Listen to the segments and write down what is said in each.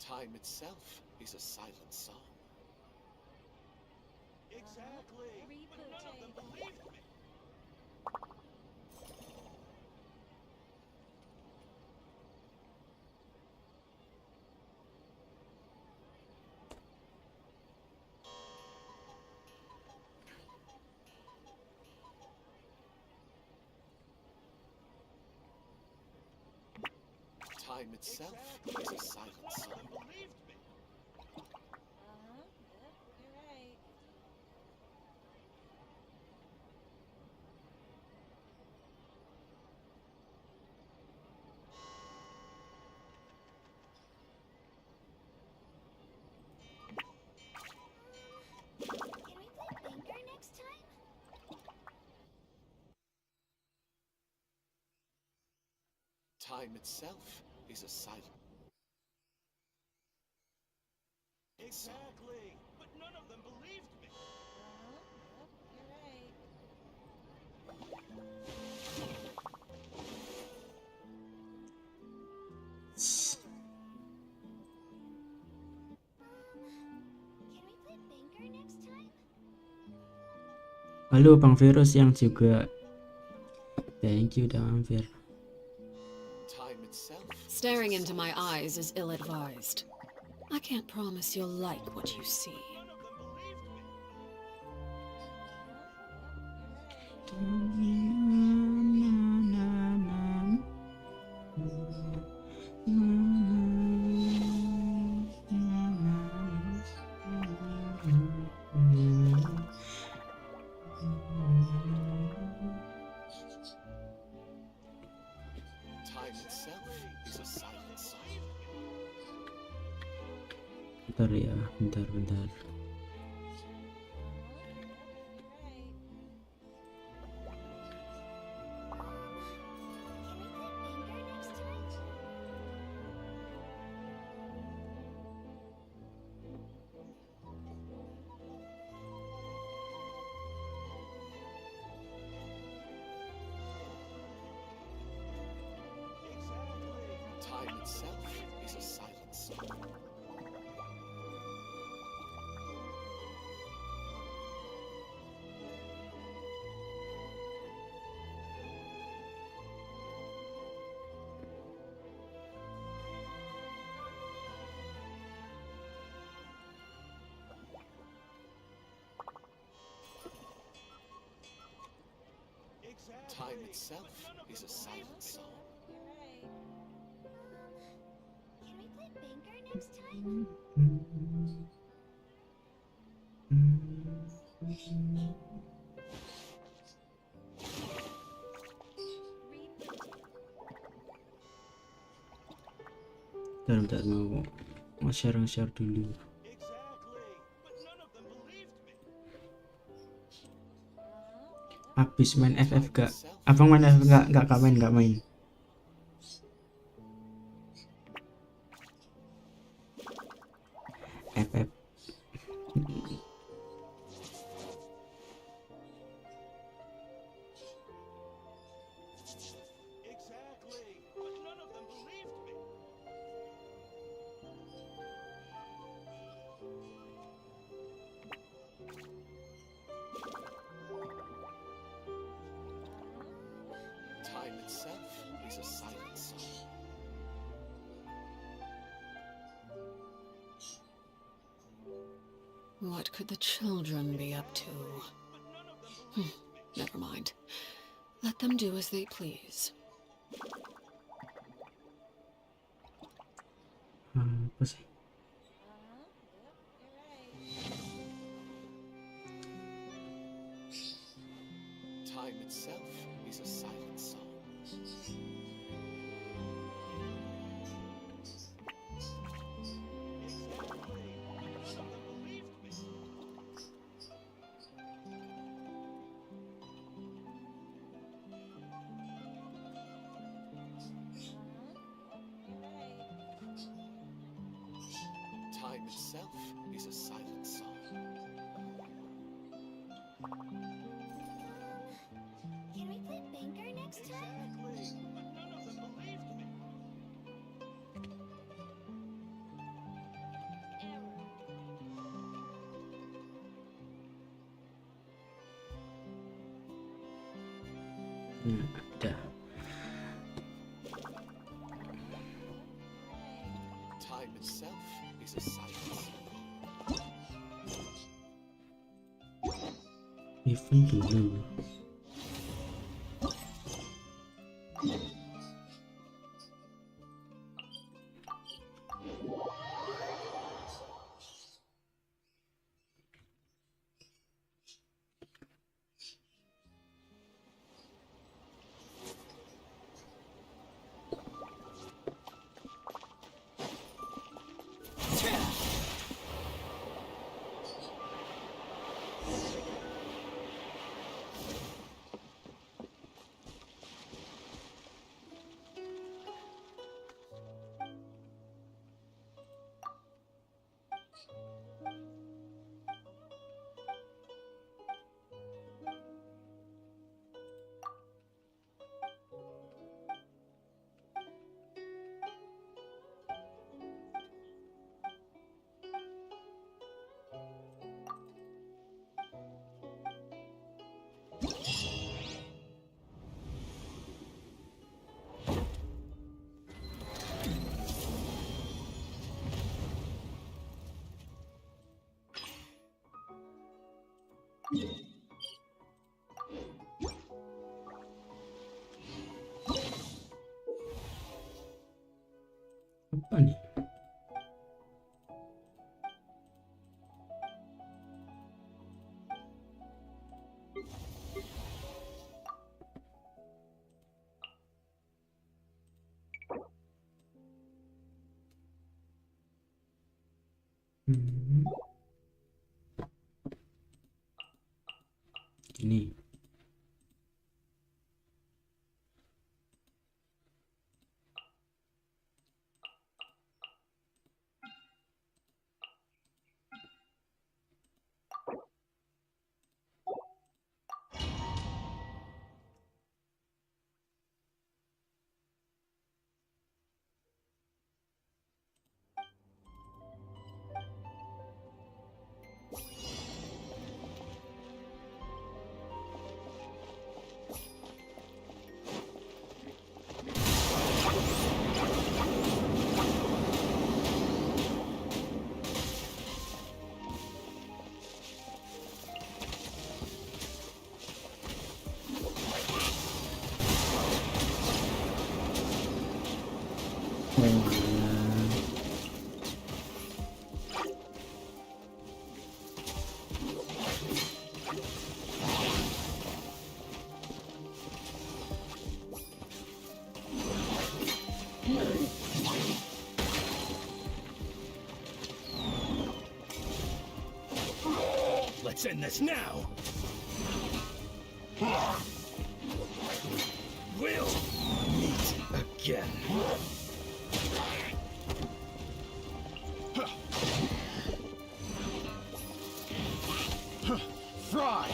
Time itself is a silent song. Exactly. But none of them believed me. Time itself is a silent None of song. them believed me. You're right. Can we play banker next time? Time itself is a silent song. Exactly. But none of them believed me. You're right. Can we play banker next time? Halo Bang Virus yang juga. Thank you udah mampir. Time itself. Staring into my eyes is ill-advised. I can't promise you'll like what you see. None of them believed me. Time itself is a silent song. Bentar ya, bentar. Exactly. Time itself is a silent song. Exactly. Time itself But none of is them a silent believed me. song. Can we play banker next time? Bentar mau share dulu. Exactly. But none of them believed me. Habis main FF Time gak? itself Abang main is FF a gak silent gak main. FF. Exactly. But none of them believed me. Time itself is a silent song. What could the children be up to? But none of them believed me. Never mind. Let them do as they please. Apa sih? You're right. Time itself is a silent song. Exactly. But none of them believed me. Time itself is a silent song. Can we play banker next time? Exactly. But none of them believed me. Ada. Time itself is a silent song. Even dulu. Apa nih? Hmm. Ini. Let's end this now. We'll meet again. Fry.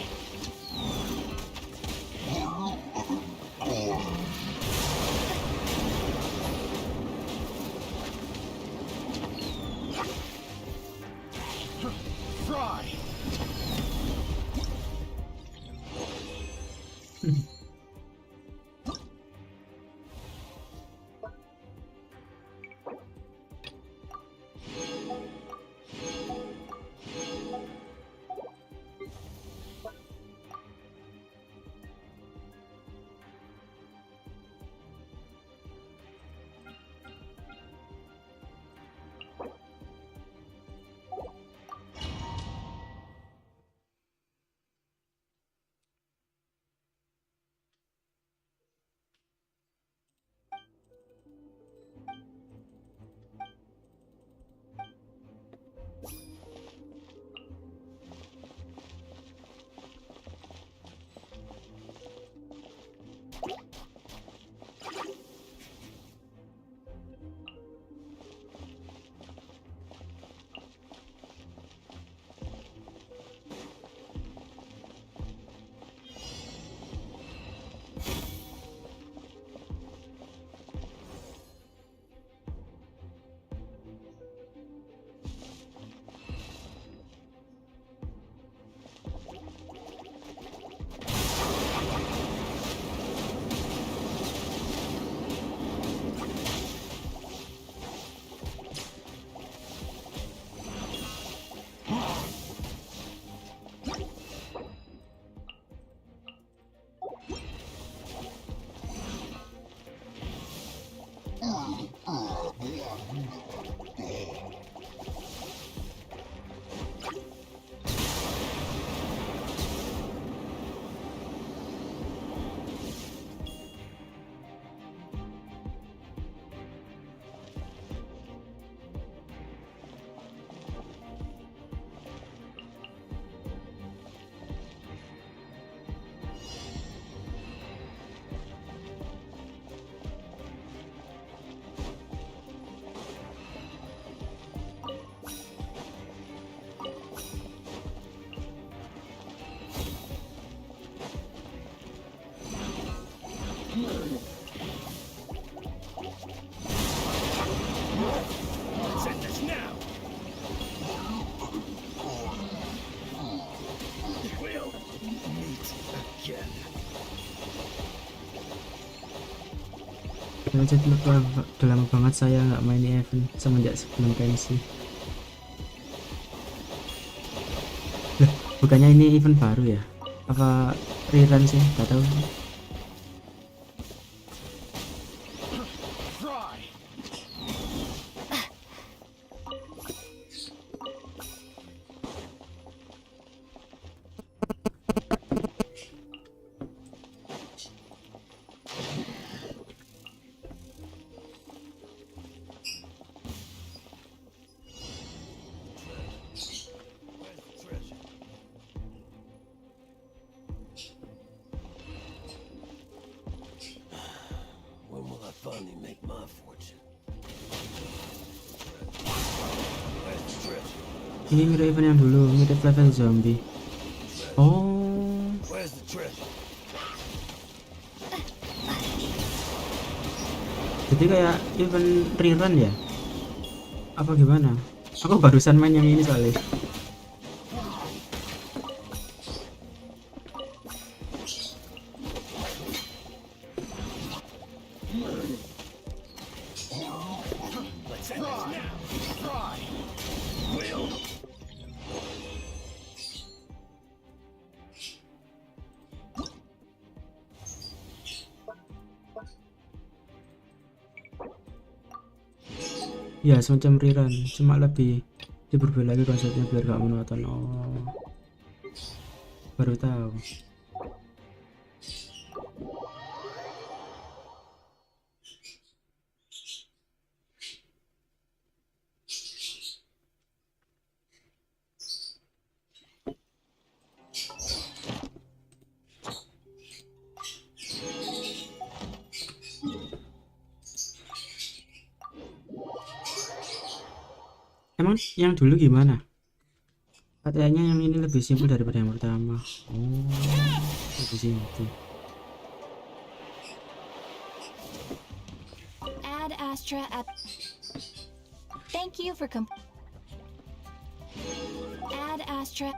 Fry. Lanjut, udah lama banget saya nggak main event semenjak sebelum pensi. Lah, bukannya ini event baru ya? Apa rerun sih? Gak tahu. Try. When will I finally make my fortune? Where's the treasure? Ini mirip event yang dulu, mirip level zombie. Oh, Where's the treasure? jadi kayak event rerun ya? Apa gimana? Aku barusan main yang ini soalnya. Let's end this now. Try. Will. Ya semacam rerun, cuma lebih berbeda lagi konsepnya biar gak monoton. Oh, baru tahu. Emang yang dulu gimana? Katanya yang ini lebih simpel daripada yang pertama. Oh, lebih simpel. Add Astra at. Thank you for Add Astra.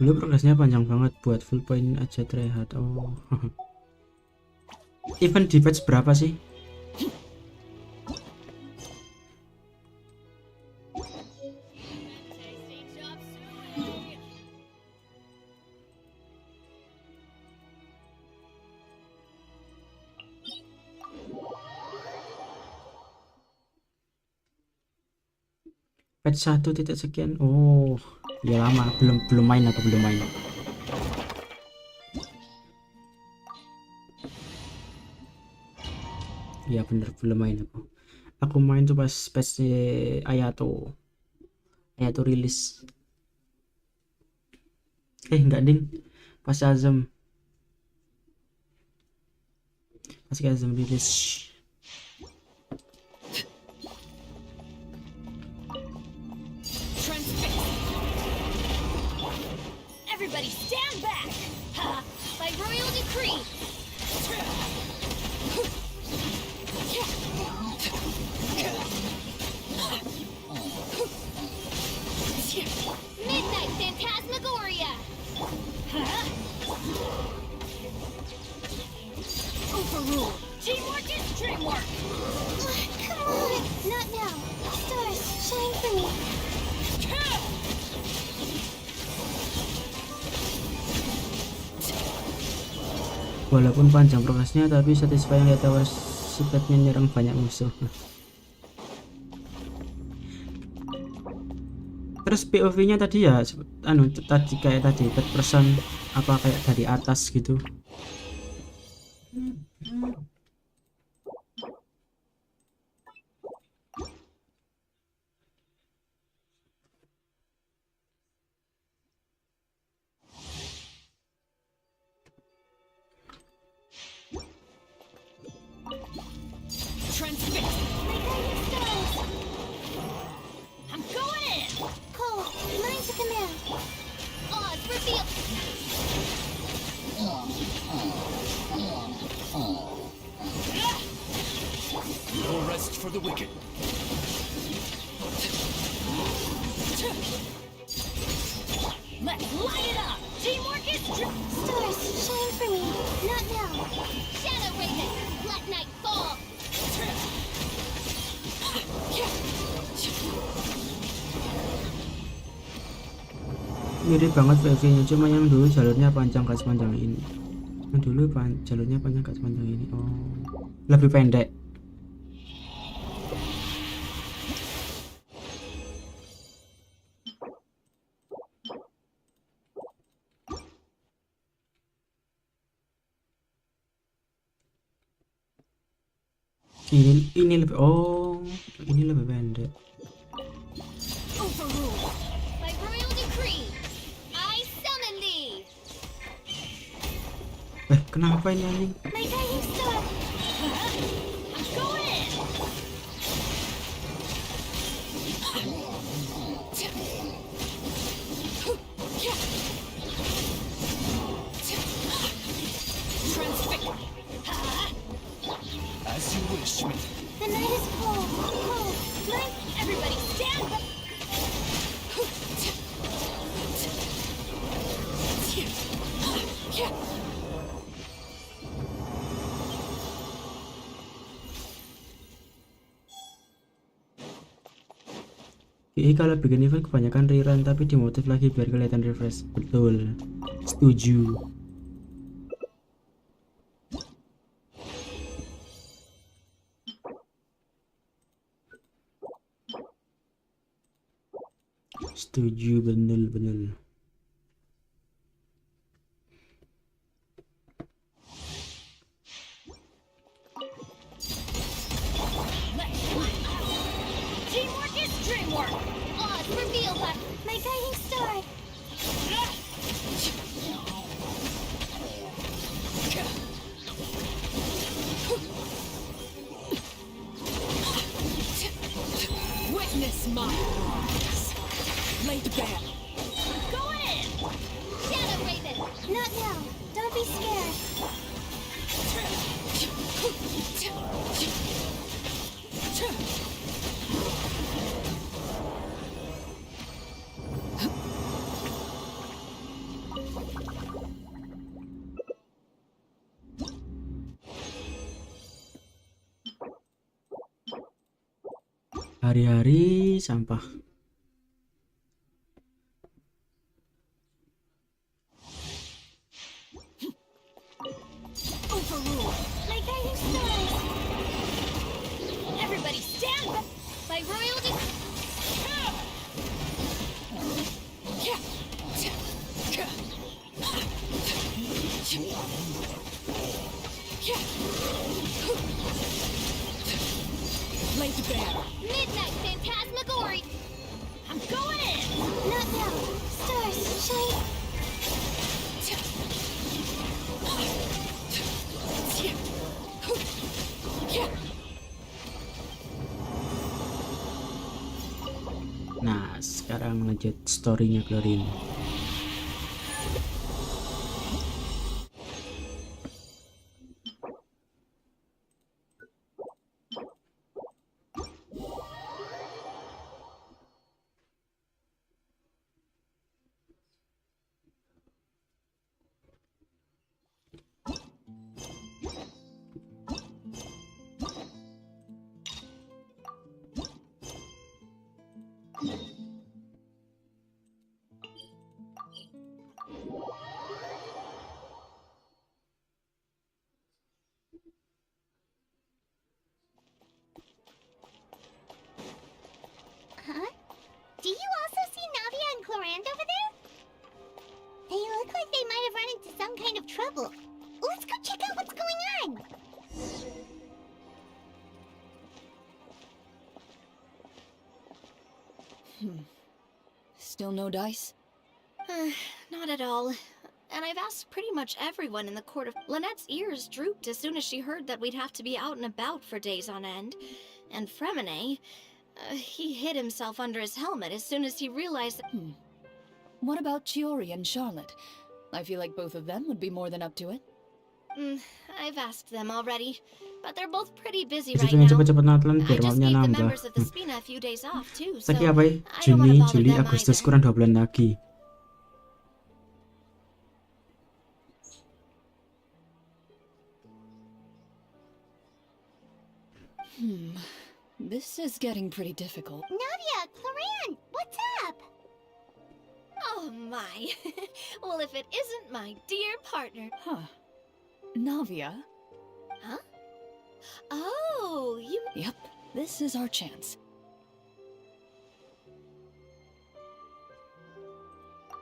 Dulu progresnya panjang banget, buat full point aja terlihat. Oh. Event di patch berapa sih? Patch 1 titik sekian. Oh, ya lama. Belum main atau belum main. Ya bener, belum main aku. Aku main tuh pas patch Ayato rilis. Enggak ding, pas Azam rilis. Everybody stand back! Ha! By royal decree! Midnight Phantasmagoria! Overrule! Teamwork is dreamwork! Come on! Not now! Stars, shine for me! Walaupun panjang progresnya, tapi satisfying lihat awal si Batman nyerang banyak musuh. Terus POV-nya tadi ya, tadi kayak tadi third person, apa kayak dari atas gitu. I'm going in! Cole, mine's a rest for the wicked. Let's light it up! Teamwork is Stars, shine for me. Not now. Shadow Raven, let night fall. Mirip banget VV-nya, cuma yang dulu jalurnya panjang gak sepanjang ini. Yang dulu jalurnya panjang gak sepanjang ini. Oh, lebih pendek. Ini lebih, oh, ini lebih pendek. Overruled. By royal decree, I summon thee. Kenapa ini anjing? My guiding star. I'm going in. Transfix. As you wish, me. The night is cold. Cold. Night. Everybody stand up. Kalau bikin event kebanyakan rerun tapi dimotif lagi biar kelihatan refresh. Betul, setuju. Setuju, bener. Teamwork is dreamwork. Odds revealed by my guiding star. Witness my rise. Laid bare. Go in. Shadow Raven. Not now. Don't be scared. Hari-hari sampah. Overruled. My guiding stars. Everybody stand up. By royal Laid bare. Midnight Phantasmagoria. I'm going in. Not now. Stars, shine. Nah, sekarang lanjut storynya Clorinde. Huh? Do you also see Navia and Clorinde over there? They look like they might have run into some kind of trouble. Let's go check out what's going on. Still no dice? Not at all. And I've asked pretty much everyone in the court of... Lynette's ears drooped as soon as she heard that we'd have to be out and about for days on end. And Fremine, he hid himself under his helmet as soon as he realized that... What about Chiori and Charlotte? I feel like both of them would be more than up to it. I've asked them already, but they're both pretty busy Bisa right pengen now. cepet-cepet nonton I biar just mapnya gave the nambah. members of the Spina a few days off too, so Lagi apa ya? I don't want Juni, to bother Juli, them Agustus either. kurang 2 bulan lagi. This is getting pretty difficult. Navia, Clorinde, what's up? Oh my. Well, if it isn't my dear partner. Huh. Navia? Huh? Oh, you... Yep, this is our chance.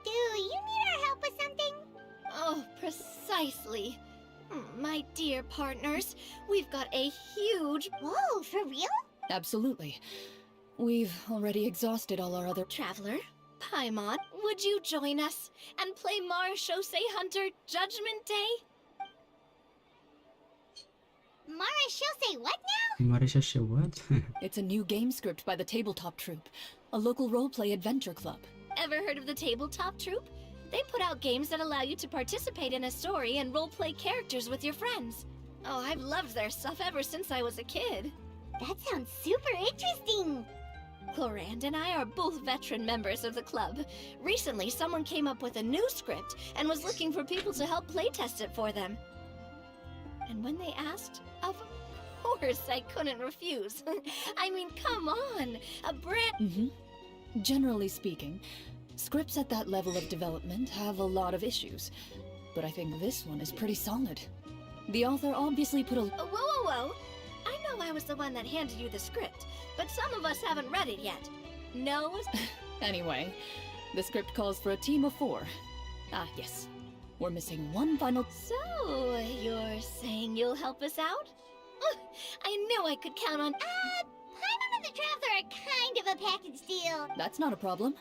Do you need our help with something? Oh, precisely. My dear partners, we've got a huge... Whoa, for real? Absolutely. We've already exhausted all our other... Traveler, Paimon, would you join us and play Marechaussee Hunter Judgment Day? Marechaussee what now? Marisha what? It's a new game script by the Tabletop Troupe, a local roleplay adventure club. Ever heard of the Tabletop Troupe? They put out games that allow you to participate in a story and roleplay characters with your friends. Oh, I've loved their stuff ever since I was a kid. That sounds super interesting. Clorinde and I are both veteran members of the club. Recently, someone came up with a new script and was looking for people to help playtest it for them. And when they asked, of course I couldn't refuse. I mean, come on, a brand... Generally speaking, scripts at that level of development have a lot of issues, but I think this one is pretty solid. The author obviously put a... Whoa, whoa, whoa! I know I was the one that handed you the script, but some of us haven't read it yet. No? Anyway, the script calls for a team of 4. Ah, yes. We're missing one final... So, you're saying you'll help us out? I knew I could count on... Paimon and the Traveler are kind of a package deal. That's not a problem.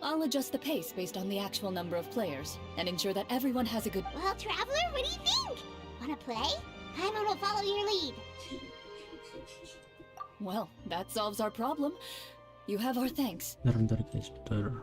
I'll adjust the pace based on the actual number of players, and ensure that everyone has a good... Well, Traveler, what do you think? Wanna play? Paimon will follow your lead. Well, that solves our problem. You have our thanks. Bentar guys, bentar.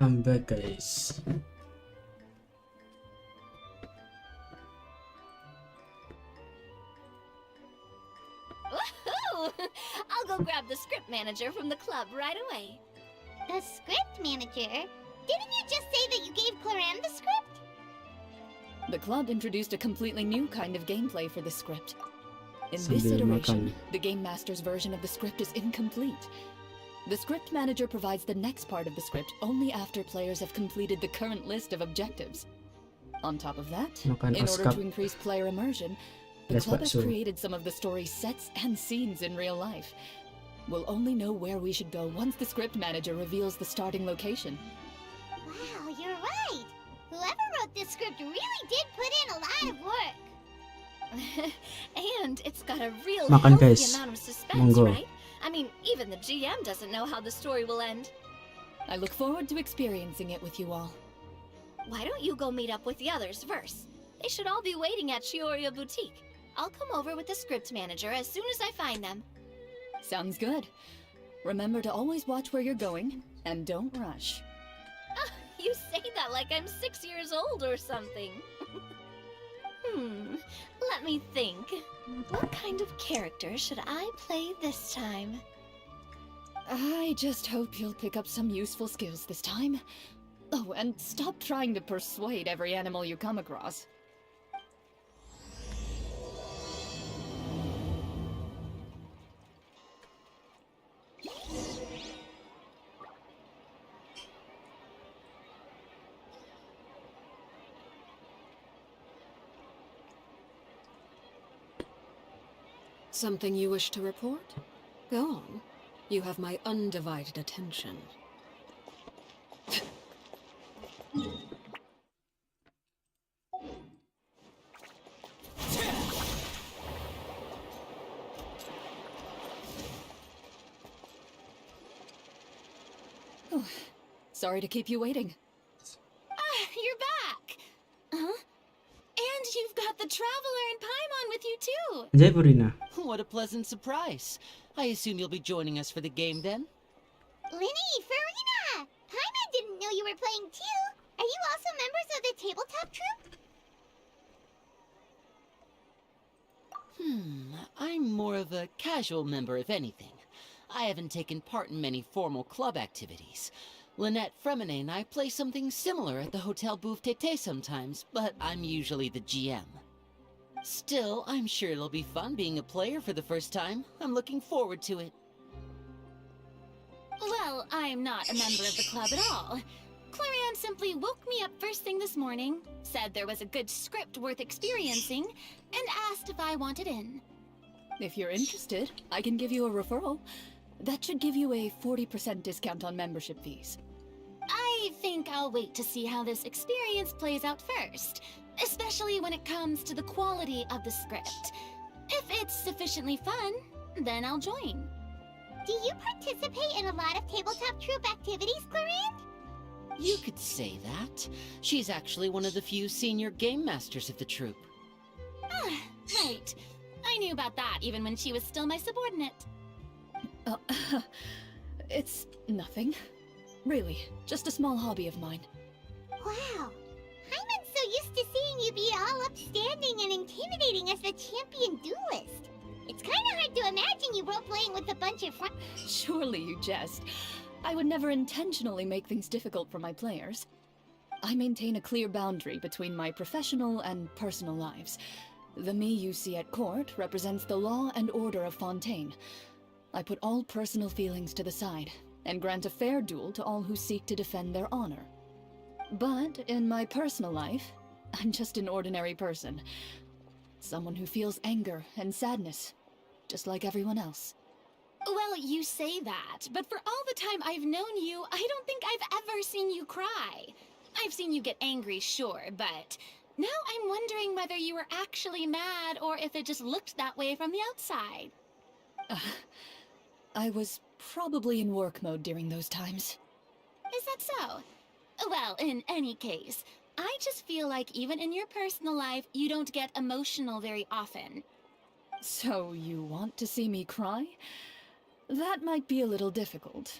I'm back, guys. Woohoo! I'll go grab the script manager from the club right away. The script manager? Didn't you just say that you gave Clorinde the script? The club introduced a completely new kind of gameplay for the script. In this Sambil iteration, makan. the Game Master's version of the script is incomplete. The script manager provides the next part of the script only after players have completed the current list of objectives. On top of that, Makan in order oskap. to increase player immersion, the Yes, club has bakso. created some of the story's sets and scenes in real life. We'll only know where we should go once the script manager reveals the starting location. Wow, you're right. Whoever wrote this script really did put in a lot of work. And it's got a real Makan, healthy guys. amount of suspense, Monggo. right? I mean, even the GM doesn't know how the story will end. I look forward to experiencing it with you all. Why don't you go meet up with the others first? They should all be waiting at Chioria Boutique. I'll come over with the script manager as soon as I find them. Sounds good. Remember to always watch where you're going, and don't rush. You say that like I'm 6 years old or something. Let me think. What kind of character should I play this time? I just hope you'll pick up some useful skills this time. Oh, and stop trying to persuade every animal you come across. Something you wish to report? Go on. You have my undivided attention. Sorry to keep you waiting. You're back! Huh? And you've got the Traveler and Paimon with you too! Jai Purina. What a pleasant surprise. I assume you'll be joining us for the game then? Linny, Farina! Paimon didn't know you were playing too. Are you also members of the tabletop troupe? I'm more of a casual member, if anything. I haven't taken part in many formal club activities. Lynette, Fremine, and I play something similar at the Hotel Bouffe Tété sometimes, but I'm usually the GM. Still, I'm sure it'll be fun being a player for the first time. I'm looking forward to it. Well, I'm not a member of the club at all. Clorinde simply woke me up first thing this morning, said there was a good script worth experiencing, and asked if I wanted in. If you're interested, I can give you a referral. That should give you a 40% discount on membership fees. I think I'll wait to see how this experience plays out first, especially when it comes to the quality of the script. If it's sufficiently fun, then I'll join. Do you participate in a lot of tabletop troupe activities, Clorinde? You could say that. She's actually one of the few senior game masters of the troupe. Ah, right. I knew about that even when she was still my subordinate. It's nothing. Really, just a small hobby of mine. Wow. Paimon's so used to seeing you be all upstanding and intimidating as the champion duelist. It's kind of hard to imagine you role-playing with a bunch of friends. Surely you jest. I would never intentionally make things difficult for my players. I maintain a clear boundary between my professional and personal lives. The me you see at court represents the law and order of Fontaine. I put all personal feelings to the side and grant a fair duel to all who seek to defend their honor. But in my personal life, I'm just an ordinary person. Someone who feels anger and sadness, just like everyone else. Well, you say that, but for all the time I've known you, I don't think I've ever seen you cry. I've seen you get angry, sure, but now I'm wondering whether you were actually mad or if it just looked that way from the outside. I was probably in work mode during those times. Is that so? Well, in any case, I just feel like even in your personal life, you don't get emotional very often. So you want to see me cry? That might be a little difficult.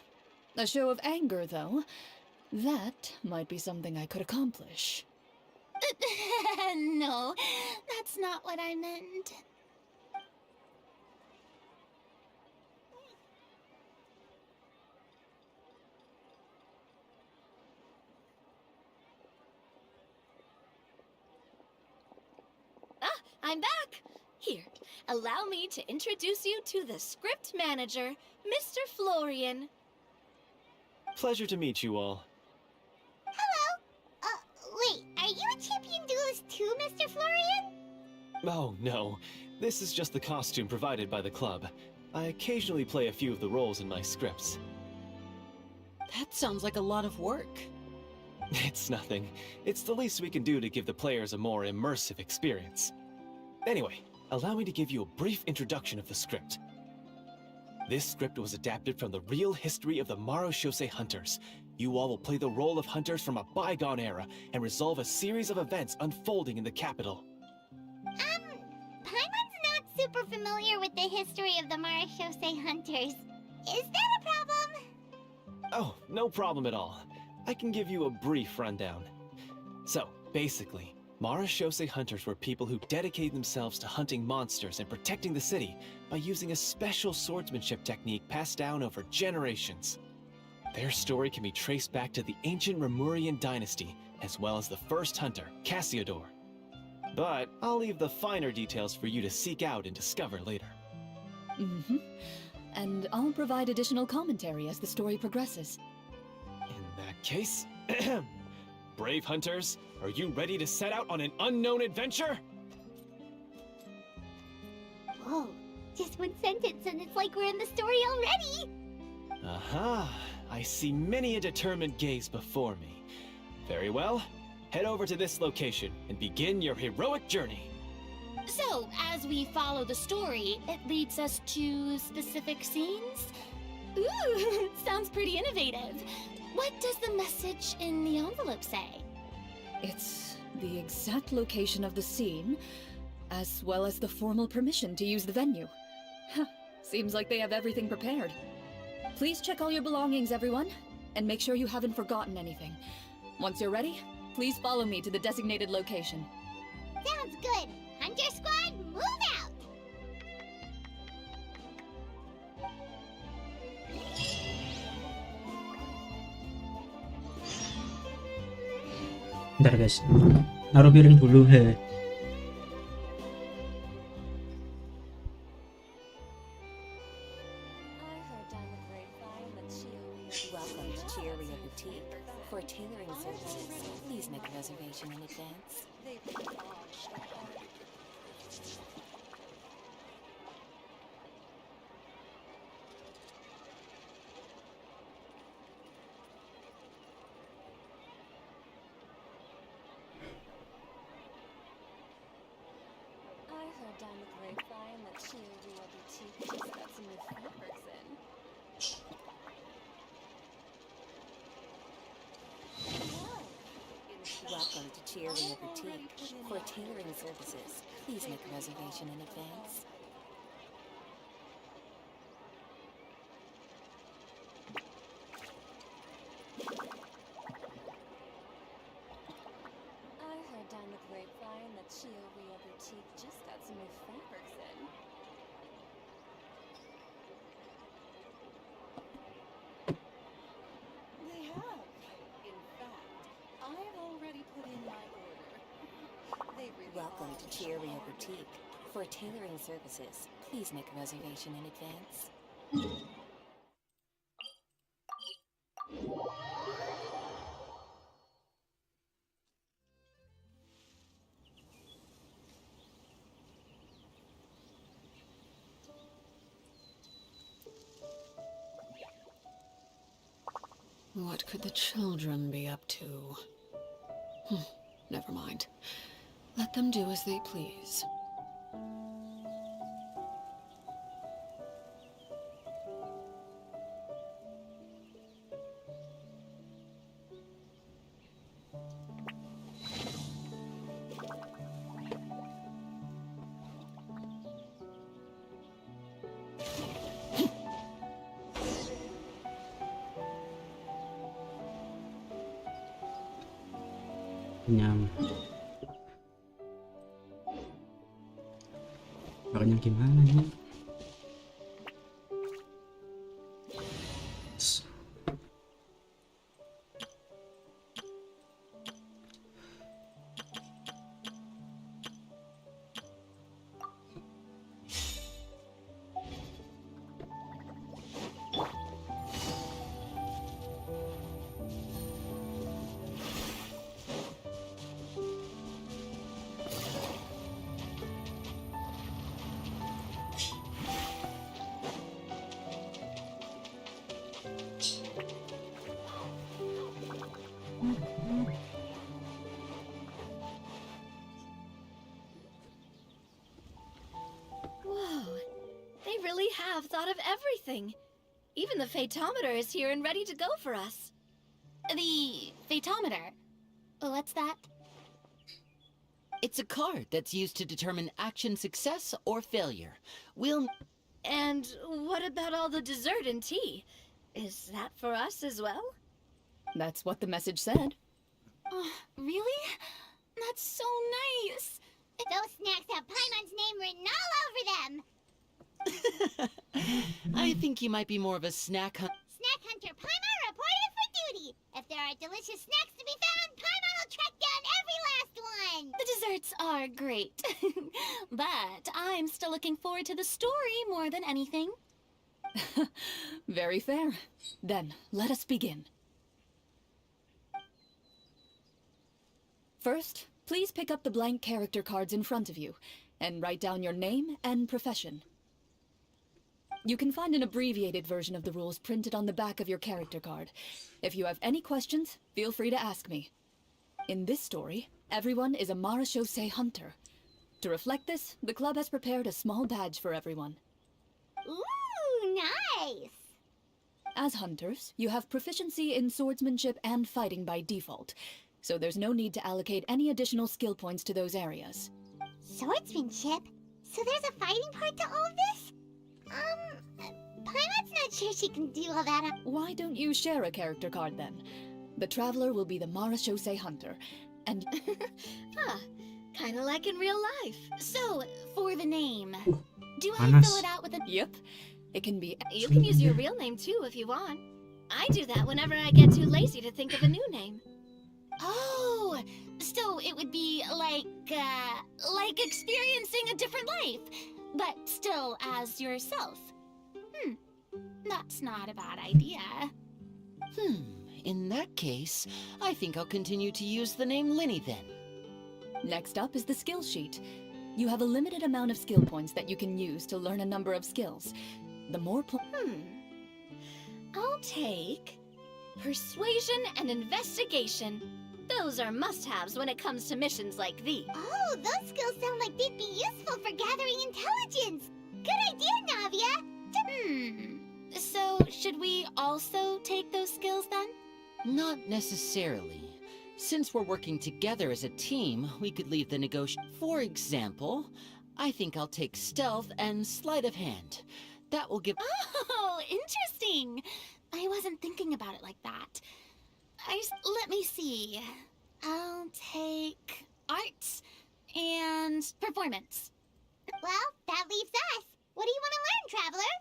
A show of anger, though. That might be something I could accomplish. No, that's not what I meant. I'm back! Here, allow me to introduce you to the script manager, Mr. Florian. Pleasure to meet you all. Hello. Wait, are you a champion duelist too, Mr. Florian? Oh, no. This is just the costume provided by the club. I occasionally play a few of the roles in my scripts. That sounds like a lot of work. It's nothing. It's the least we can do to give the players a more immersive experience. Anyway, allow me to give you a brief introduction of the script. This script was adapted from the real history of the Marashose Hunters. You all will play the role of hunters from a bygone era and resolve a series of events unfolding in the capital. Paimon's not super familiar with the history of the Marashose Hunters. Is that a problem? Oh, no problem at all. I can give you a brief rundown. So, basically, Marashose Hunters were people who dedicated themselves to hunting monsters and protecting the city by using a special swordsmanship technique passed down over generations. Their story can be traced back to the ancient Remurian dynasty, as well as the first hunter, Cassiodor. But I'll leave the finer details for you to seek out and discover later. Mm-hmm. And I'll provide additional commentary as the story progresses. In that case, brave hunters, are you ready to set out on an unknown adventure? Whoa, just one sentence and it's like we're in the story already! Aha, I see many a determined gaze before me. Very well, head over to this location and begin your heroic journey. So, as we follow the story, it leads us to specific scenes? Ooh, sounds pretty innovative. What does the message in the envelope say? It's the exact location of the scene, as well as the formal permission to use the venue. Seems like they have everything prepared. Please check all your belongings, everyone, and make sure you haven't forgotten anything. Once you're ready, please follow me to the designated location. Sounds good. Hunter Squad, move out! Bentar guys, naruh piring dulu he. Welcome to Cheeria Boutique. For tailoring services, please make a reservation in advance. I heard down the grapevine that Cheeria Boutique just got some new fabrics in. Welcome to Cheeria Boutique. For tailoring services, please make a reservation in advance. I heard down the grapevine that Cheeria Boutique just got some new fabrics in. They have. In fact, I've already put in my order. They really Welcome are to Cheeria Boutique. For tailoring services, please make a reservation in advance. What could the children be up to? Never mind. Let them do as they please. Kenyang. Kenyang gimana nih? Whoa, they really have thought of everything. Even the phaetometer is here and ready to go for us. The phaetometer? What's that? It's a card that's used to determine action success or failure. And what about all the dessert and tea? Is that for us as well? That's what the message said. Oh, really? That's so nice. Those snacks have Paimon's name written all over them. I think you might be more of a snack Snack hunter Paimon reported for duty. If there are delicious snacks to be found, Paimon will track down every last one. The desserts are great, but I'm still looking forward to the story more than anything. Very fair. Then, let us begin. First, please pick up the blank character cards in front of you and write down your name and profession. You can find an abbreviated version of the rules printed on the back of your character card. If you have any questions, feel free to ask me. In this story, everyone is a Marashosei hunter. To reflect this, the club has prepared a small badge for everyone. Ooh, nice! As hunters, you have proficiency in swordsmanship and fighting by default, so there's no need to allocate any additional skill points to those areas. Swordsmanship? So there's a fighting part to all this? Paimon's not sure she can do all that. Why don't you share a character card then? The Traveler will be the Marashosei hunter, and... Huh, kinda like in real life. So, for the name, do I Panas. fill it out with a... Yep, it can be... You can use your real name too if you want. I do that whenever I get too lazy to think of a new name. Oh, so it would be like experiencing a different life, but still as yourself. That's not a bad idea. In that case, I think I'll continue to use the name Linny then. Next up is the skill sheet. You have a limited amount of skill points that you can use to learn a number of skills. The more I'll take persuasion and investigation. Those are must-haves when it comes to missions like these. Oh, those skills sound like they'd be useful for gathering intelligence. Good idea, Navia. So, should we also take those skills then? Not necessarily. Since we're working together as a team, we could leave the negotiation. For example, I think I'll take stealth and sleight of hand. That will give... Oh, interesting. I wasn't thinking about it like that. Let me see. I'll take arts and performance. Well, that leaves us. What do you want to learn, Traveler?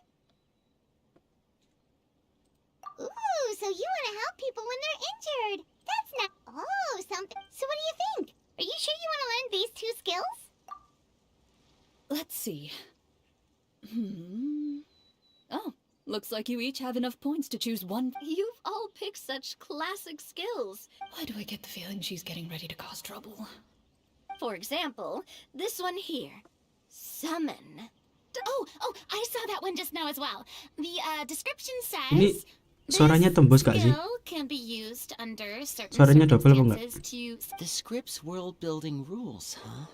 Ooh, so you want to help people when they're injured. That's not... Oh, something... So what do you think? Are you sure you want to learn these two skills? Let's see. Oh, looks like you each have enough points to choose one. You've all picked such classic skills. Why do I get the feeling she's getting ready to cause trouble? For example, this one here. Summon. Oh, I saw that one just now as well. The description Ini says... suaranya tembus gak sih? skill can be used under certain Suaranya double apa enggak? circumstances to... The script's world-building rules, huh?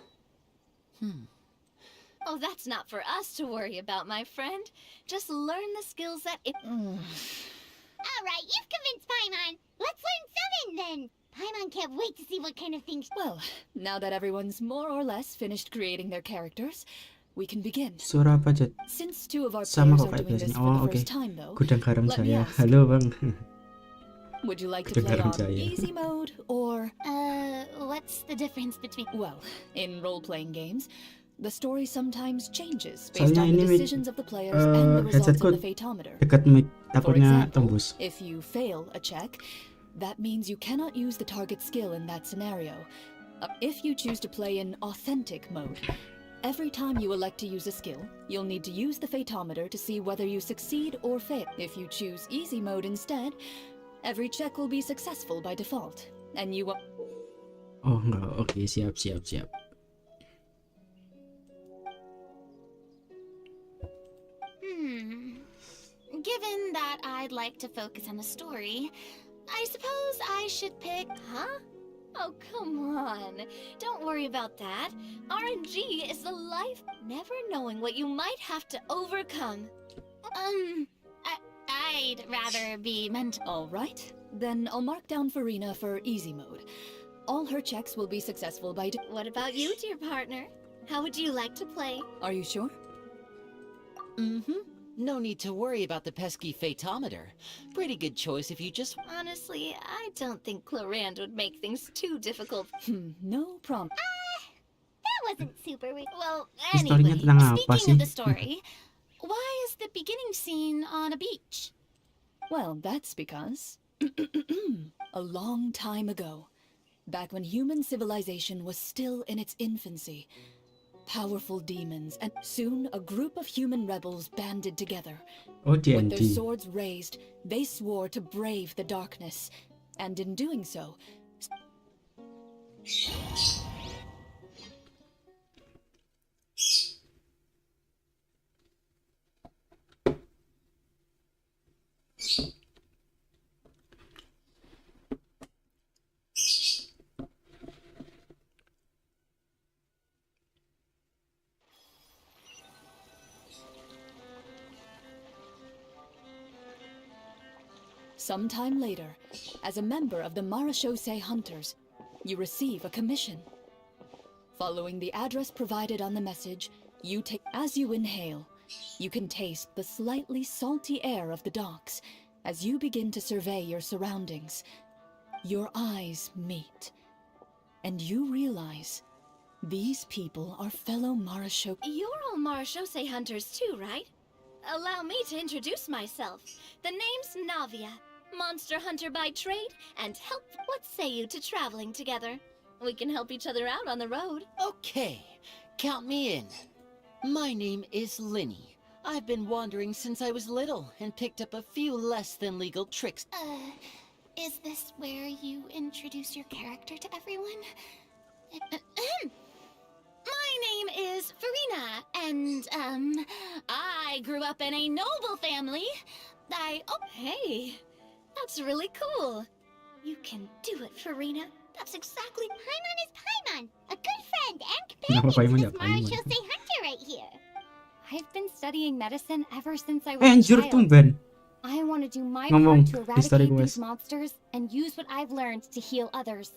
Oh, that's not for us to worry about, my friend. Just learn the skills that... All right, you've convinced Paimon. Let's learn summon then. Paimon can't wait to see what kind of things... Well, now that everyone's more or less finished creating their characters, we can begin. Suara apa, Jad? Since two of our Sama players kok are kayak doing this biasanya. for Oh, the oke. first time, though, Gudang garam let me saya. ask. Halo, Bang. Would you like to Gudang play garam on saya. easy mode or... What What's the difference between... Well, in role-playing games, the story sometimes changes based Soalnya on the ini mic decisions of the players and the results headsetku of the fatometer. dekat mic, For takutnya example, tembus. if you fail a check, that means you cannot use the target skill in that scenario. If you choose to play in authentic mode, every time you elect to use a skill, you'll need to use the fatometer to see whether you succeed or fail. If you choose easy mode instead, every check will be successful by default, and you will... Oh enggak, oke, siap. Given that I'd like to focus on the story, I suppose I should pick... Huh? Oh, come on. Don't worry about that. RNG is the life, never knowing what you might have to overcome. I'd rather be mental. All right, then I'll mark down Farina for easy mode. All her checks will be successful by... What about you, dear partner? How would you like to play? Are you sure? Mm-hmm. No need to worry about the pesky fatometer. Pretty good choice if you just... Honestly, I don't think Clorinde would make things too difficult. No problem. That wasn't super weak. Well, Historinya anyway, tentang apa speaking of sih? the story, why is the beginning scene on a beach? Well, that's because... a long time ago, back when human civilization was still in its infancy, powerful demons and soon a group of human rebels banded together. Oh, With their TNT. swords raised, they swore to brave the darkness, and in doing so... Sometime later, as a member of the Marechaussee Hunters, you receive a commission. Following the address provided on the message, as you inhale, you can taste the slightly salty air of the docks as you begin to survey your surroundings. Your eyes meet, and you realize these people are fellow Marechaussee. You're all Marechaussee hunters too, right? Allow me to introduce myself. The name's Navia, monster hunter by trade, and help. What say you to traveling together? We can help each other out on the road. Okay, count me in. My name is Linny. I've been wandering since I was little and picked up a few less than legal tricks. Is this where you introduce your character to everyone? My name is Farina, and, I grew up in a noble family. Oh, hey, that's really cool. You can do it, Farina. That's exactly... Paimon is Paimon, a good friend and Kenapa companion Paimon to ya this Paimon? Marechaussee hunter right here. I've been studying medicine ever since I was Anjir, a child. tumben. I want to do my Ngomong part to history eradicate these quest. monsters and use what I've learned to heal others.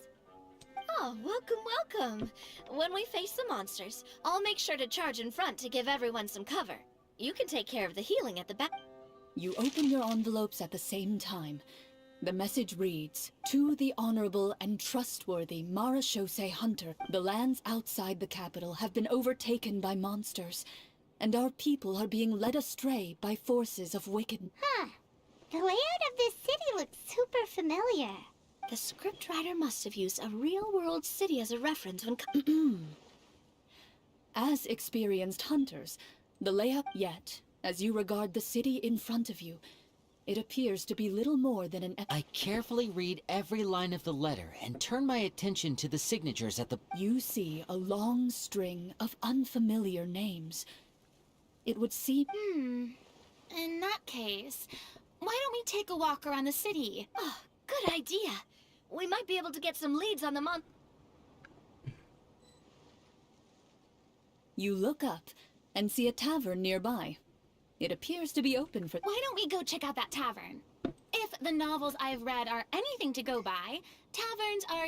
Oh, welcome, welcome. When we face the monsters, I'll make sure to charge in front to give everyone some cover. You can take care of the healing at the back. You open your envelopes at the same time. The message reads, "To the honorable and trustworthy Marechaussee Hunter, the lands outside the capital have been overtaken by monsters, and our people are being led astray by forces of wickedness." Huh. The layout of this city looks super familiar. The scriptwriter must have used a real-world city as a reference when... As experienced hunters, the layout yet, as you regard the city in front of you, it appears to be little more than an... I carefully read every line of the letter and turn my attention to the signatures at the... You see a long string of unfamiliar names. It would seem... In that case, why don't we take a walk around the city? Oh, good idea. We might be able to get some leads on the You look up and see a tavern nearby. It appears to be open for... Why don't we go check out that tavern? If the novels I've read are anything to go by, taverns are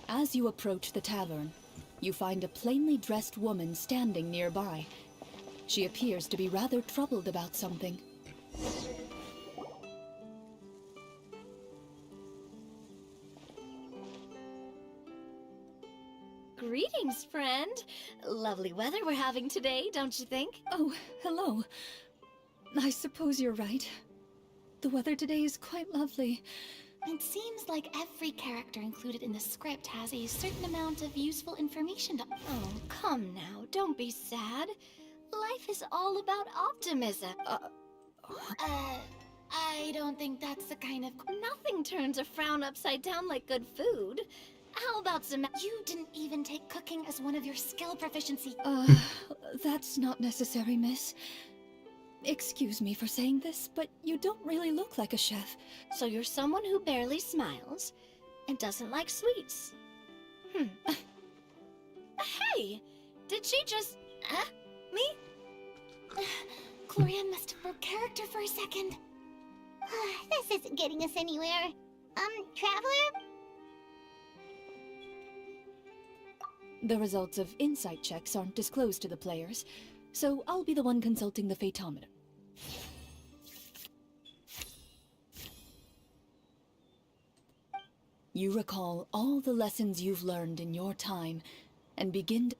As you approach the tavern, you find a plainly dressed woman standing nearby. She appears to be rather troubled about something. Greetings, friend. Lovely weather we're having today, don't you think? Oh, hello. I suppose you're right. The weather today is quite lovely. It seems like every character included in the script has a certain amount of useful information to... Oh, come now, don't be sad. Life is all about optimism. I don't think that's the kind of... Nothing turns a frown upside down like good food. How about some... You didn't even take cooking as one of your skill proficiency. That's not necessary, miss. Excuse me for saying this, but you don't really look like a chef. So you're someone who barely smiles and doesn't like sweets. Hey, did she just... me? Clorinde must have broke character for a second. This isn't getting us anywhere. Traveler? The results of insight checks aren't disclosed to the players, so I'll be the one consulting the phaetometer. You recall all the lessons you've learned in your time, and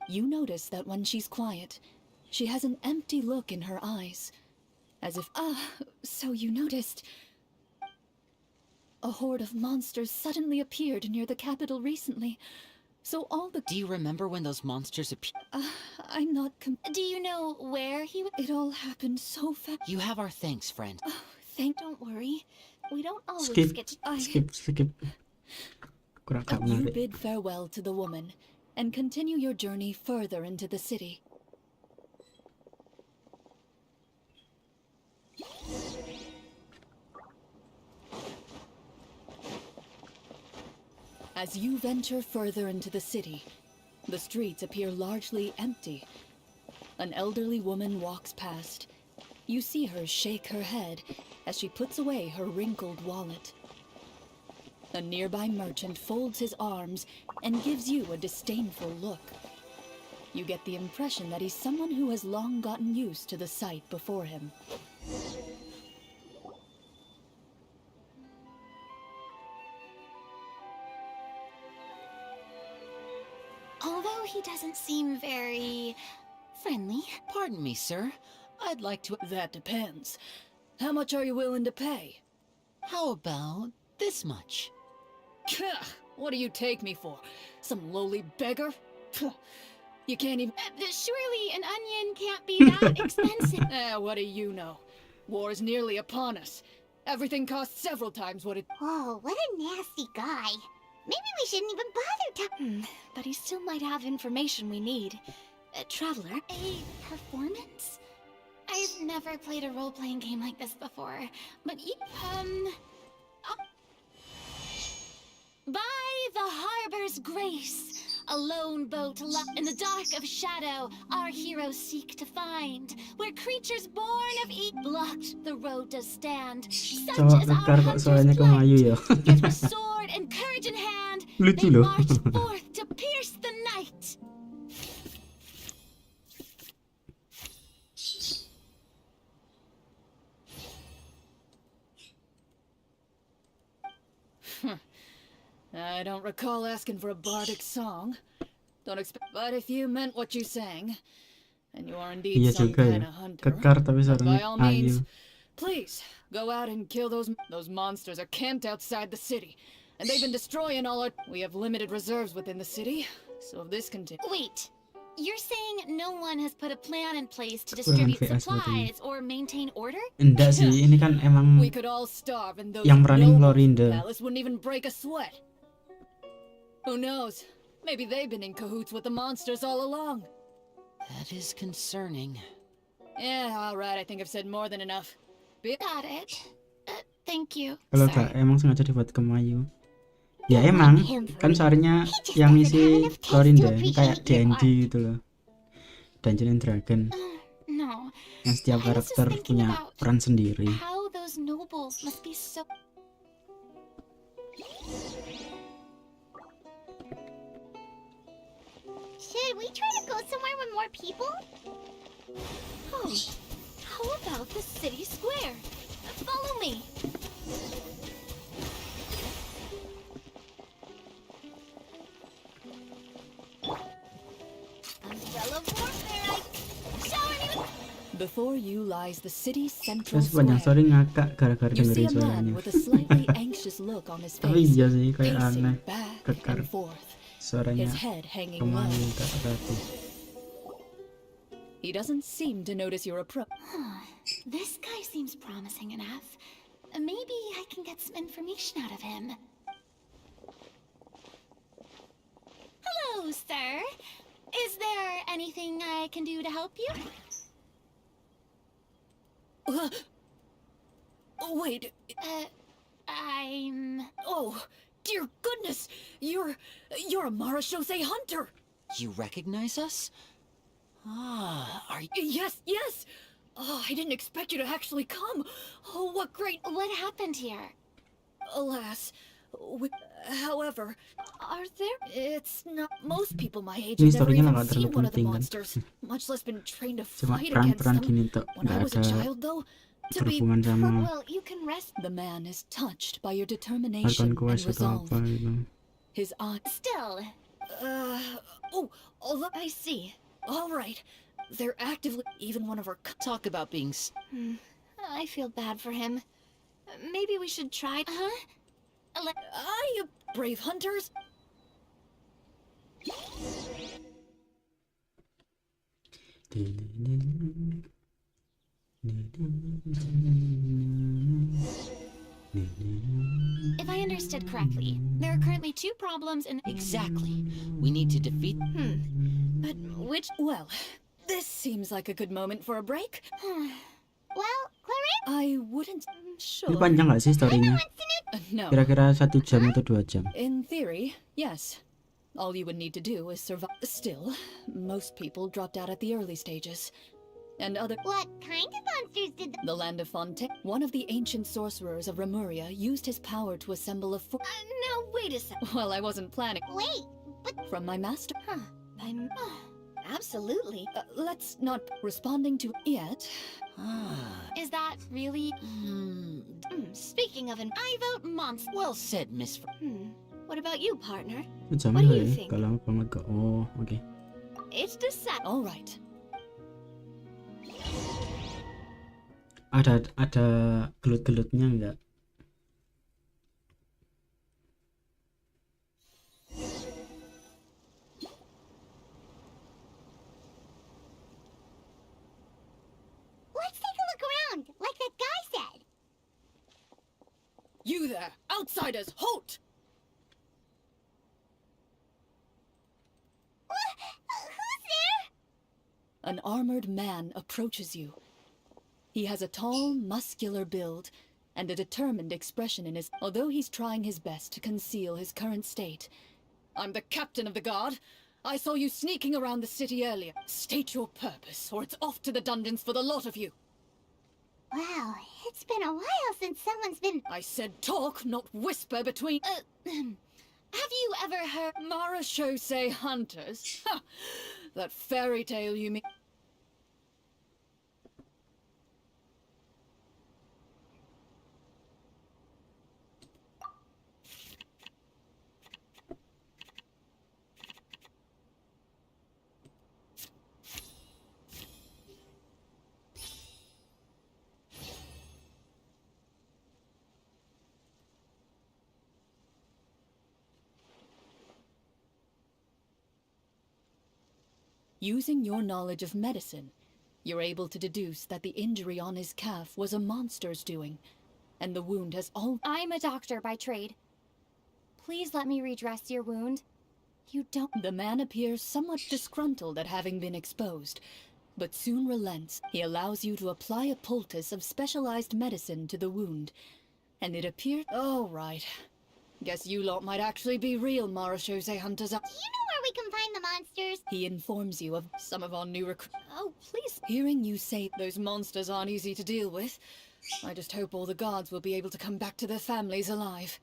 you notice that when she's quiet, she has an empty look in her eyes, as if... so you noticed... A horde of monsters suddenly appeared near the capital recently, so all the... Do you remember when those monsters appeared? I'm not Do you know where he... It all happened so fast. You have our thanks, friend. Don't worry. We don't always get to... Skip. Kurang gak You menarik. bid farewell to the woman, and continue your journey further into the city. As you venture further into the city, the streets appear largely empty. An elderly woman walks past. You see her shake her head as she puts away her wrinkled wallet. A nearby merchant folds his arms and gives you a disdainful look. You get the impression that he's someone who has long gotten used to the sight before him. Although he doesn't seem very... friendly. Pardon me, sir. I'd like to... That depends. How much are you willing to pay? How about this much? What do you take me for? Some lowly beggar? You can't even... Surely an onion can't be that expensive. What do you know? War's nearly upon us. Everything costs several times what it... Whoa, what a nasty guy. Maybe we shouldn't even bother But he still might have information we need. Traveler? A performance? I've never played a role-playing game like this before, but by the harbor's grace, a lone boat locked in the dark of shadow, our heroes seek to find, where creatures born of blocked the road to stand. Such Cowok as our kekar kok hunters suaranya ke fled, Melayu ya. yet with sword and courage in hand, Lucu they loh. marched forth to pierce the night. I don't recall asking for a bardic song. Don't expect... But if you meant what you sang, and you are indeed Iya some juga kind ya. of hunter, Kekar tapi by suaranya all means, ayu. please, go out and kill those monsters are camped outside the city. And they've been destroying all our... We have limited reserves within the city, so if this continues... Wait, you're saying no one has put a plan in place to Kurang distribute VS supplies or maintain order? Enggak sih, ini kan emang We could all starve and those yang running nobles in the Clorinde. palace wouldn't even break a sweat. Who knows? Maybe they've been in cahoots with the monsters all along. That is concerning. Yeah, alright, I think I've said more than enough. Got it. Thank you. Kalau gak emang sengaja dibuat ke Melayu. Ya emang, kan suaranya yang ngisi Clorinde, kayak D&D gitu loh. Dungeon and Dragon. No. Yang setiap karakter punya peran sendiri. How those nobles must be so... Should we try to go somewhere with more people? Oh, how about the city square? Follow me. Before you lies the city's central Terus sepanjang square. story ngakak gara-gara You see dengerin a suaranya. man with a slightly anxious look on his Tapi face, iya sih kayak pacing aneh. back Kekar. and forth, Suaranya his head hanging low. pemain tak terlatih. He doesn't seem to notice your approach. This guy seems promising enough. Maybe I can get some information out of him. Hello, sir. Is there anything I can do to help you? Wait. I'm... Oh, dear goodness! You're a Marashose hunter! You recognize us? Ah, are you... Yes! Oh, I didn't expect you to actually come. Oh, what great... What happened here? Alas. However, Are there... it's not... Most people my age Ini have never story-nya even nggak terlalu seen one of the penting kan. monsters, much less been trained to Cuma fight against peran-peran them. gini tuh When I nggak was a ada child, though, to be... berhubungan sama Well, you can rest... The man is touched by your Arkan determination and quest atau resolve. apa gitu. His eyes... Still... although... I see. All right. They're actively... Even one of our... Talk about being... I feel bad for him. Maybe we should try... Huh? You brave hunters! If I understood correctly, there are currently two problems in... Exactly. We need to defeat... But which... Well, this seems like a good moment for a break. Well, Clorinde? I wouldn't... Ini Sure. panjang nggak sih story-nya? No. Kira-kira 1 jam atau 2 jam? In theory, yes. All you would need to do is survive. Still, most people dropped out at the early stages. And other... What kind of monsters did The land of Fontaine. One of the ancient sorcerers of Remuria used his power to assemble a now, wait a sec. Well, I wasn't planning. Wait, but... From my master. I'm... Absolutely. Let's not responding to yet. Is that really... Speaking of an... I vote monster. Well said, Miss... What about you, partner? Jam What do nggak you ya? think? Gak lama banget kok. Oh, oke. It's decided. All right. Ada gelut-gelutnya nggak? Let's take a look around, like that guy said. You there, outsiders, halt! Who's there? An armored man approaches you. He has a tall, muscular build and a determined expression in his... Although he's trying his best to conceal his current state. I'm the captain of the guard. I saw you sneaking around the city earlier. State your purpose, or it's off to the dungeons for the lot of you. Wow, it's been a while since someone's been... I said talk, not whisper between... Have you ever heard... Marashose hunters? Ha! That fairy tale you mean... Using your knowledge of medicine, you're able to deduce that the injury on his calf was a monster's doing, and the wound has all... I'm a doctor by trade. Please let me redress your wound. You don't... The man appears somewhat disgruntled at having been exposed, but soon relents. He allows you to apply a poultice of specialized medicine to the wound, and it appears... Oh, right. Guess you lot might actually be real Marashose hunters. Do you know where we can find the monsters? He informs you of some of our new recruits. Oh, please. Hearing you say those monsters aren't easy to deal with, I just hope all the guards will be able to come back to their families alive.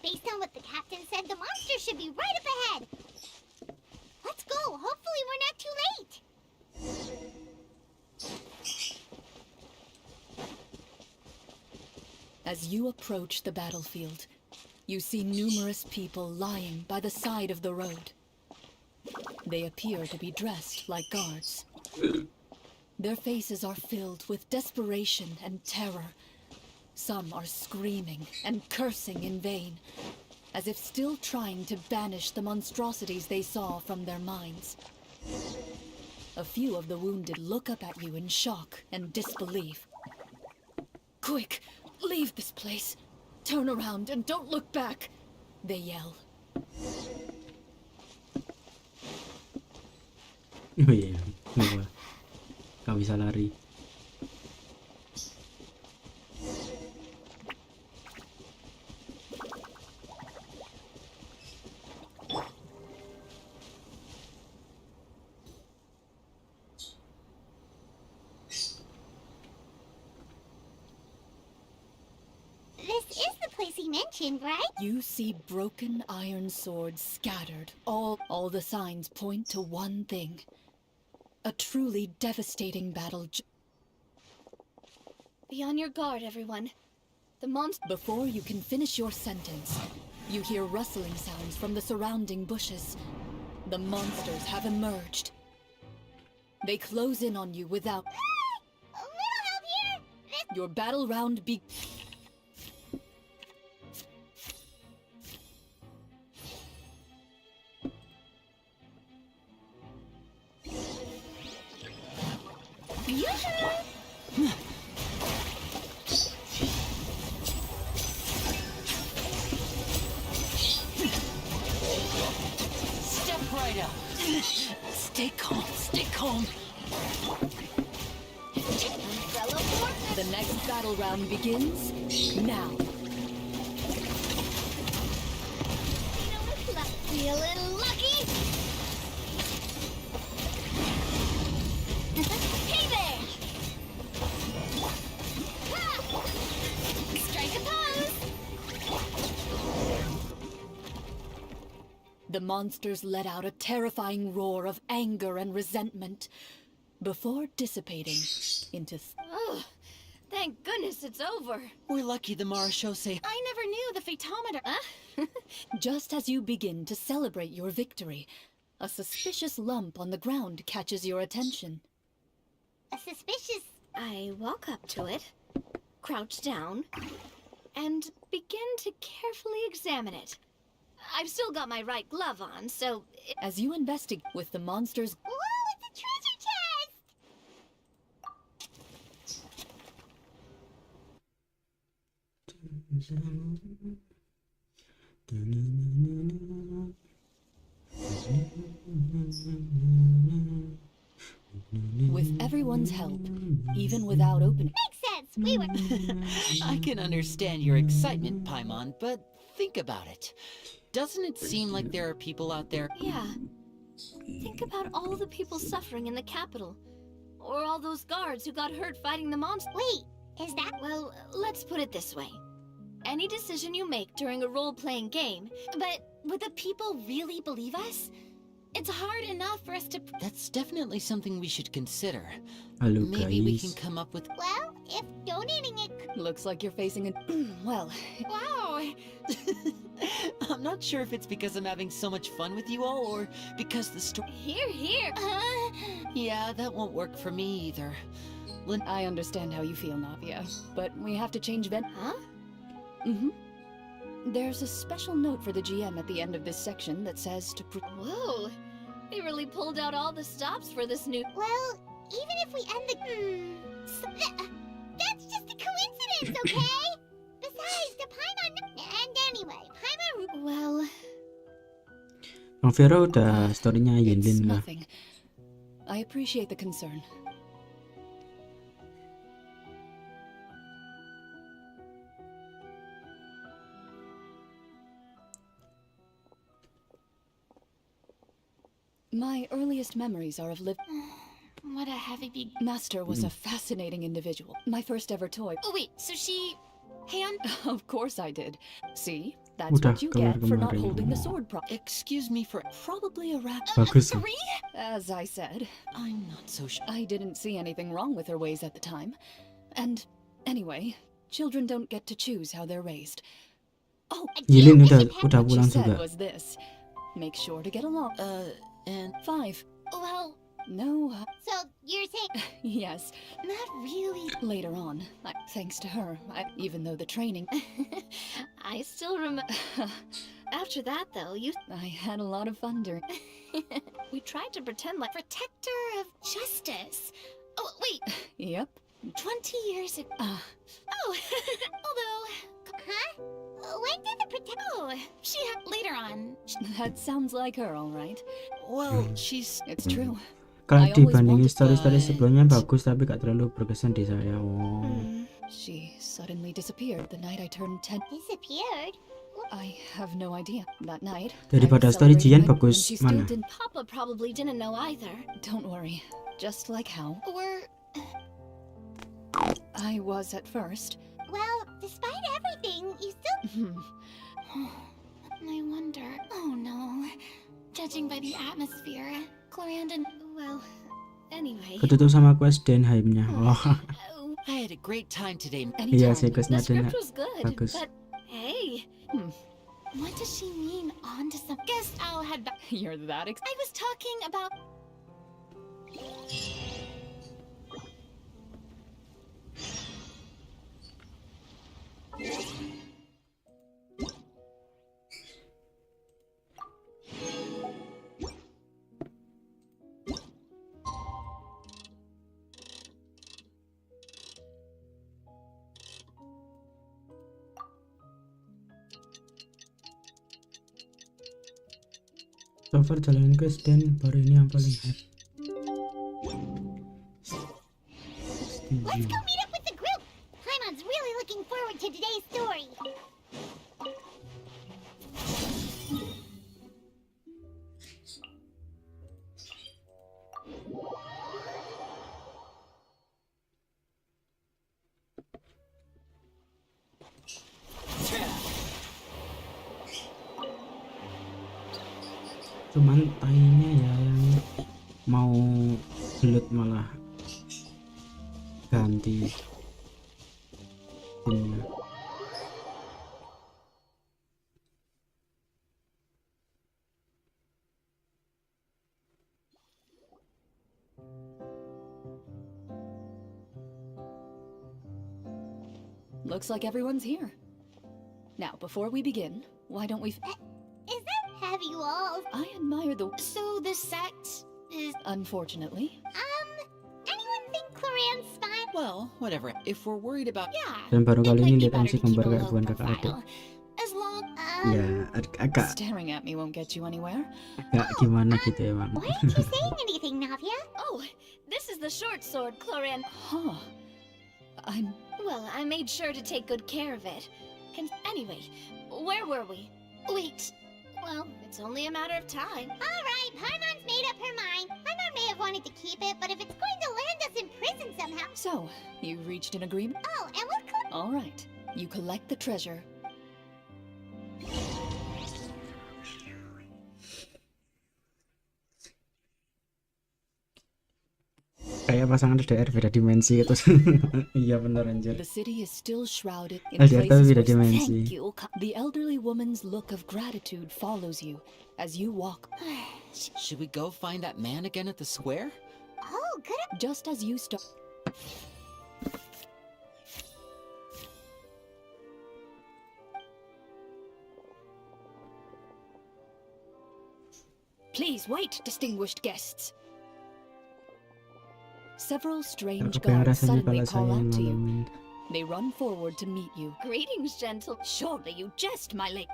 Based on what the captain said, the monster should be right up ahead. Let's go. Hopefully we're not too late. As you approach the battlefield, you see numerous people lying by the side of the road. They appear to be dressed like guards. Their faces are filled with desperation and terror. Some are screaming and cursing in vain, as if still trying to banish the monstrosities they saw from their minds. A few of the wounded look up at you in shock and disbelief. Quick, leave this place. Turn around and don't look back, they yell. Oh iya, lupa. Gak bisa lari. This is the place he mentioned, right? You see broken iron swords scattered. All the signs point to one thing. A truly devastating battle. Be on your guard, everyone. The monster. Before you can finish your sentence, you hear rustling sounds from the surrounding bushes. The monsters have emerged. They close in on you without... A little help here! Your battle round Step right up. Stay calm, stay calm. The next battle round begins now. Feeling lucky? Hey there! Ha! Strike a pose! The monsters let out a terrifying roar of anger and resentment before dissipating into... Ugh, thank goodness it's over. We're lucky the Marashose. I never knew the photometer. Just as you begin to celebrate your victory, a suspicious lump on the ground catches your attention. A suspicious... I walk up to it, crouch down, and begin to carefully examine it. I've still got my right glove on, so... As you investigate with the monsters... Whoa, it's a treasure chest! With everyone's help, even without opening... Makes sense, we were... I can understand your excitement, Paimon, but think about it. Doesn't it seem like there are people out there? Yeah. Think about all the people suffering in the capital. Or all those guards who got hurt fighting the monster. Wait, is that... Well, let's put it this way. Any decision you make during a role-playing game, but would the people really believe us? It's hard enough for us to... That's definitely something we should consider. Halo Maybe we guys. can come up with... Well, if donating it... Looks like you're facing a... well... Wow! I'm not sure if it's because I'm having so much fun with you all, or because the story... Here, here! Yeah, that won't work for me either. I understand how you feel, Navia, but we have to change Huh? Mm-hmm. There's a special note for the GM at the end of this section that says to... Whoa! They really pulled out all the stops for this new... Well, even if we end the... that's just a coincidence, okay? Besides, the Paimon... And anyway, Paimon... Well... Bang Vero udah story-nya It's Yunlin lah. nothing. I appreciate the concern. My earliest memories are of What a heavy big... Master was a fascinating individual. My first ever toy. Oh wait, so she... Hey, Of course I did. See? That's Udah what you keluar get for not kemarin. holding the sword Excuse me for... Probably a rat. Bagus sih. As I said, I'm not so sure. I didn't see anything wrong with her ways at the time. And anyway, children don't get to choose how they're raised. Oh, Yulin udah what she pulang said juga. was this. Make sure to get along. and 5. Well, No, So you're saying yes, not really. later on. Thanks to her, even though the training... I still remember. After that, though, I had a lot of fun during... we tried to pretend like protector of justice. Oh, wait, Yep. 20 years ago. Oh, although, huh? When did the protect? oh, she had later on. That sounds like her, all right. well, she's It's true. Kalau I always dibandingin wanted story-story to- sebelumnya bagus tapi gak terlalu berkesan di saya. Oh. She suddenly disappeared the night I turned 10. Disappeared? I have no idea. That night, Daripada I story celebrated Jian my- bagus and she still mana? didn't. Papa probably didn't know either. Don't worry. Just like how Or I was at first. Well, despite everything, you still. I wonder. Oh no. Judging by the atmosphere, Clorinde. Well, anyway. Ketutup sama quest Denheim-nya. Oh. I had a great time today. Iya Anytime. sih The questnya Den script was good, bagus. but hey, what does she mean on to some? Guess I'll head back. You're that I was talking about. So far jalanin quest Den baru ini yang paling hype. Let's go meet up with the group. Paimon's really looking forward to today's story. Cuman tainya ya yang mau gelut malah ganti skinnya. Looks like everyone's here. Now, before we begin, why don't we... Is that have you all? I admire the... So the sect is. Unfortunately. Anyone think Clorinde's fine? Well, whatever. If we're worried about Yeah. Dan baru it kali might ini be lihat better MC to keep kembar a kayak low bukan kakak adik. profile. As long. Ya agak Staring at me won't get you anywhere. gimana gitu emang. Why aren't you saying anything, Navia? Oh, this is the short sword, Clorinde. Huh. I'm... Well, I made sure to take good care of it. Anyway, where were we? Wait. Well, it's only a matter of time. All right, Paimon's made up her mind. Paimon may have wanted to keep it, but if it's going to land us in prison somehow. So, you reached an agreement? Oh, and we'll All right. You collect the treasure. Kayak pasangan LDR beda dimensi itu. Iya bener anjir. The city is still shrouded in LDR tapi places beda where... dimensi. Thank you. The elderly woman's look of gratitude follows you as you walk. should we go find that man again at the square? Oh, good. Just as you start... Please wait, distinguished guests. Several strange Aku pengen guards rasanya suddenly kalau call saya out to you. ngalamin. They run forward to meet you. Greetings, gentle. Surely you jest, my lady.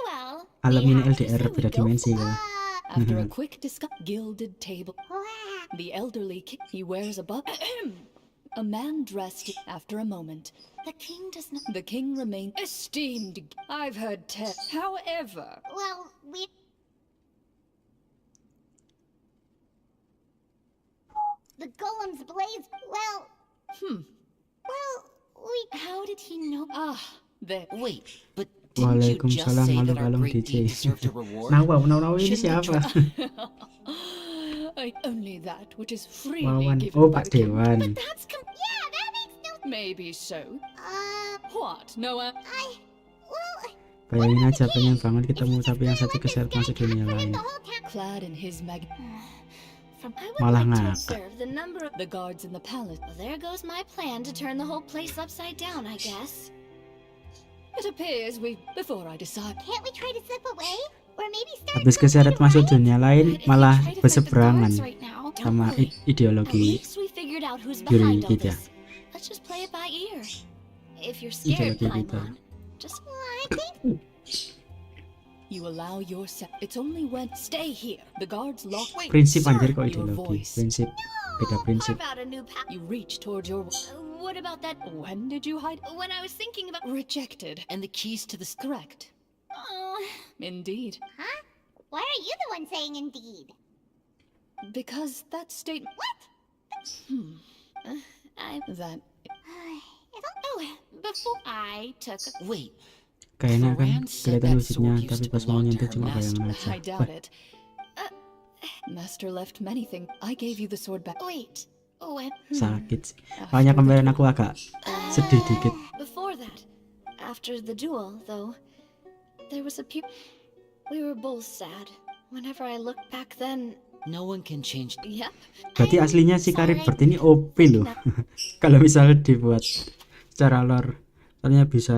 Well, Alam we ini have to LDR say we beda go dimensi ya. After a quick gilded table, Wow. the elderly he wears a a man dressed after a moment. The king does not. The king remained esteemed. I've heard However, Well, we. The golem's blaze. Well. Well, we. How did he know? there. Wait, but didn't you just Waalaikumsalam, say that our malam-malam great DJ. deed deserved a reward? Nawa ini Shouldn't we siapa? Only that which is freely Wawan. given Oh, by Pak the king. Dewan. Yeah, that makes no... Maybe so. What? Well... Bayangin aja pengen banget ketemu tapi yang satu keseret masuk dunia lain. Clad in his Malah to ngakak. observe the number of... the guards in the palace. Well, there goes my plan to turn the whole place upside down, I guess. It appears before I decide. Can't we try to slip away? Or maybe start... Habis keseret masuk dunia lain But if malah you try to fight the berseberangan guards right now, don't sama worry. At ideologi least we figured out who's Yuri behind all kita. this. Let's just play it by ear. If you're scared, Ideologi kita. Paimon, just You allow yourself. It's only when stay here. The guards lock. Wait, Prinsip sir, anjir kok your ideologi. voice. Prinsip beda prinsip. carve out a new path. You reach toward your. What about that? When did you hide? When I was thinking about... Rejected. And the keys to the Correct. Oh, Indeed. huh? Why are you the one saying indeed? Because that statement. What? That. Oh, before I took... Wait, Kayaknya kan Clorinde said kelihatan that wujudnya sword used tapi to pas mau belong to nyentuh her cuma master. bayangan aja. I doubt it. Master left many things. I gave you the sword back. Wait. When... Sakit sih. Makanya kemarin aku agak sedih dikit. Before that, after the duel, though, there was a we were both sad. Whenever I looked back then... No one can change. Yep. Berarti aslinya si Clorinde ini OP loh. Kalau misalnya dibuat secara lore, ternyata bisa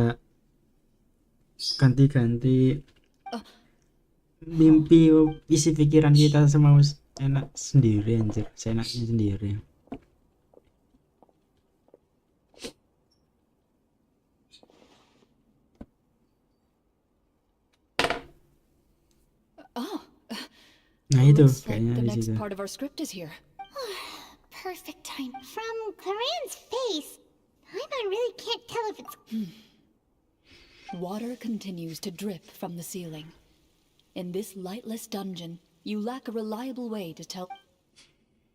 ganti-ganti mimpi, isi pikiran kita semau enak sendiri anjir, seenaknya sendiri. Nah itu Looks like kayaknya the di next situ. part of our script is here. Perfect time. From Clorinde's face, Paimon really can't tell if it's... Water continues to drip from the ceiling. In this lightless dungeon, you lack a reliable way to tell.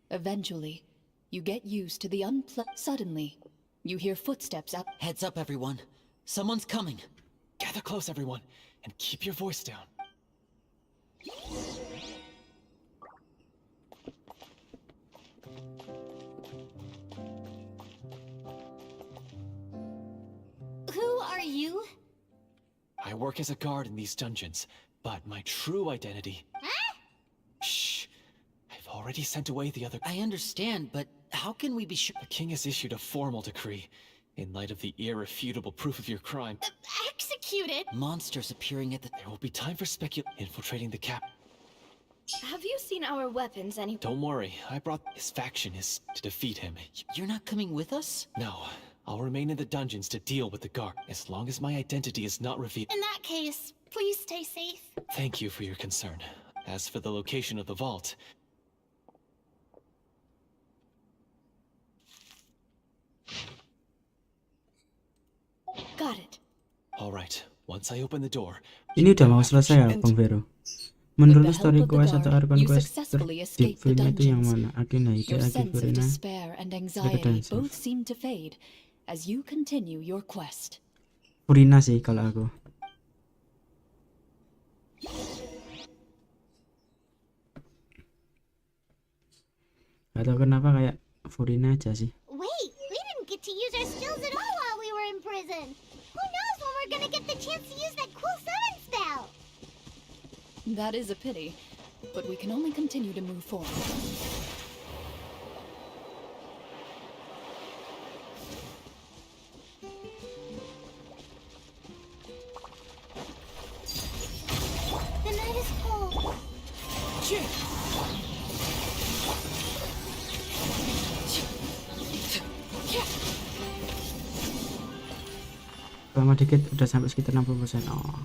Eventually, you get used to the Suddenly, you hear footsteps out. Heads up, everyone. Someone's coming. Gather close, everyone, and keep your voice down. Who are you? I work as a guard in these dungeons, but my true identity... Huh? Shh! I've already sent away the other... I understand, but how can we be sure? The king has issued a formal decree. In light of the irrefutable proof of your crime, Executed? Monsters appearing at the... there will be time for infiltrating the cap. Have you seen our weapons any... Don't worry, I brought... His faction is to defeat him. You're not coming with us? No, I'll remain in the dungeons to deal with the guard, as long as my identity is not revealed. In that case, please stay safe. Thank you for your concern. As for the location of the vault... Got it. Alright, once I open the door... Ini udah mau selesai ya Bang Vero. Menurut With the story help of the quest atau guard, Archon you quest successfully di escaped the film itu yang dungeons. mana? Akina itu Your Aki sense of Furina despair and anxiety dancer. both seem to fade as you continue your quest. Furina sih kalau aku. Gak tau kenapa kayak Furina aja sih. Wait, we didn't get to use our skills at all while we were in prison. Who knows when we're gonna get the chance to use that cool summon spell? That is a pity, but we can only continue to move forward. The night is cold. Lama dikit udah sampai sekitar 60%. Oh.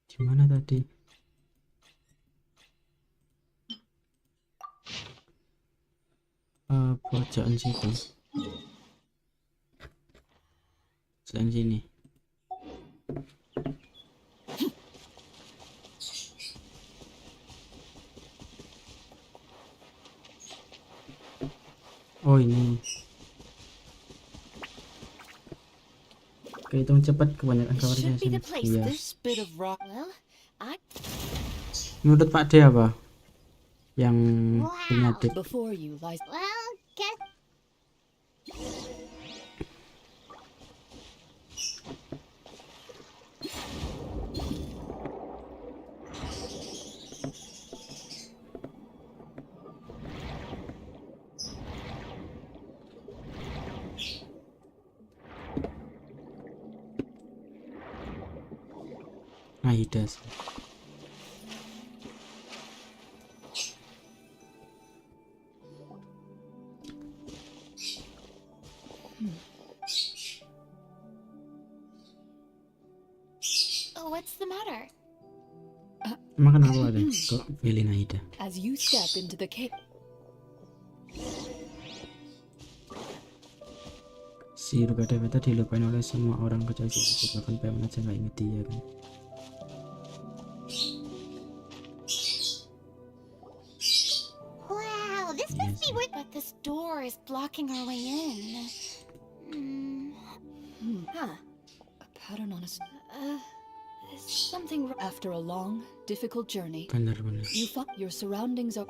Di mana tadi? Pojokan situ. Selain sini. Oh ini. Kehitung cepat kebanyakan covernya Should be sini. the place. Iya. This bit of rock. Well, I Menurut Pak D apa? Yang punya Wow. tip. Before you lies. Well, guess. Aida sih. Oh, what's the matter? Emang kenapa ada kok pilih Aida? As you step into the cave. Si Rukadevata dilupain oleh semua orang kecuali si bahkan Paimon aja nggak inget dia kan. Wow, this must be where. But this door is blocking our way in. Huh. A pattern on a. Is something wrong? After a long, difficult journey, Benar-benar. you find your surroundings are.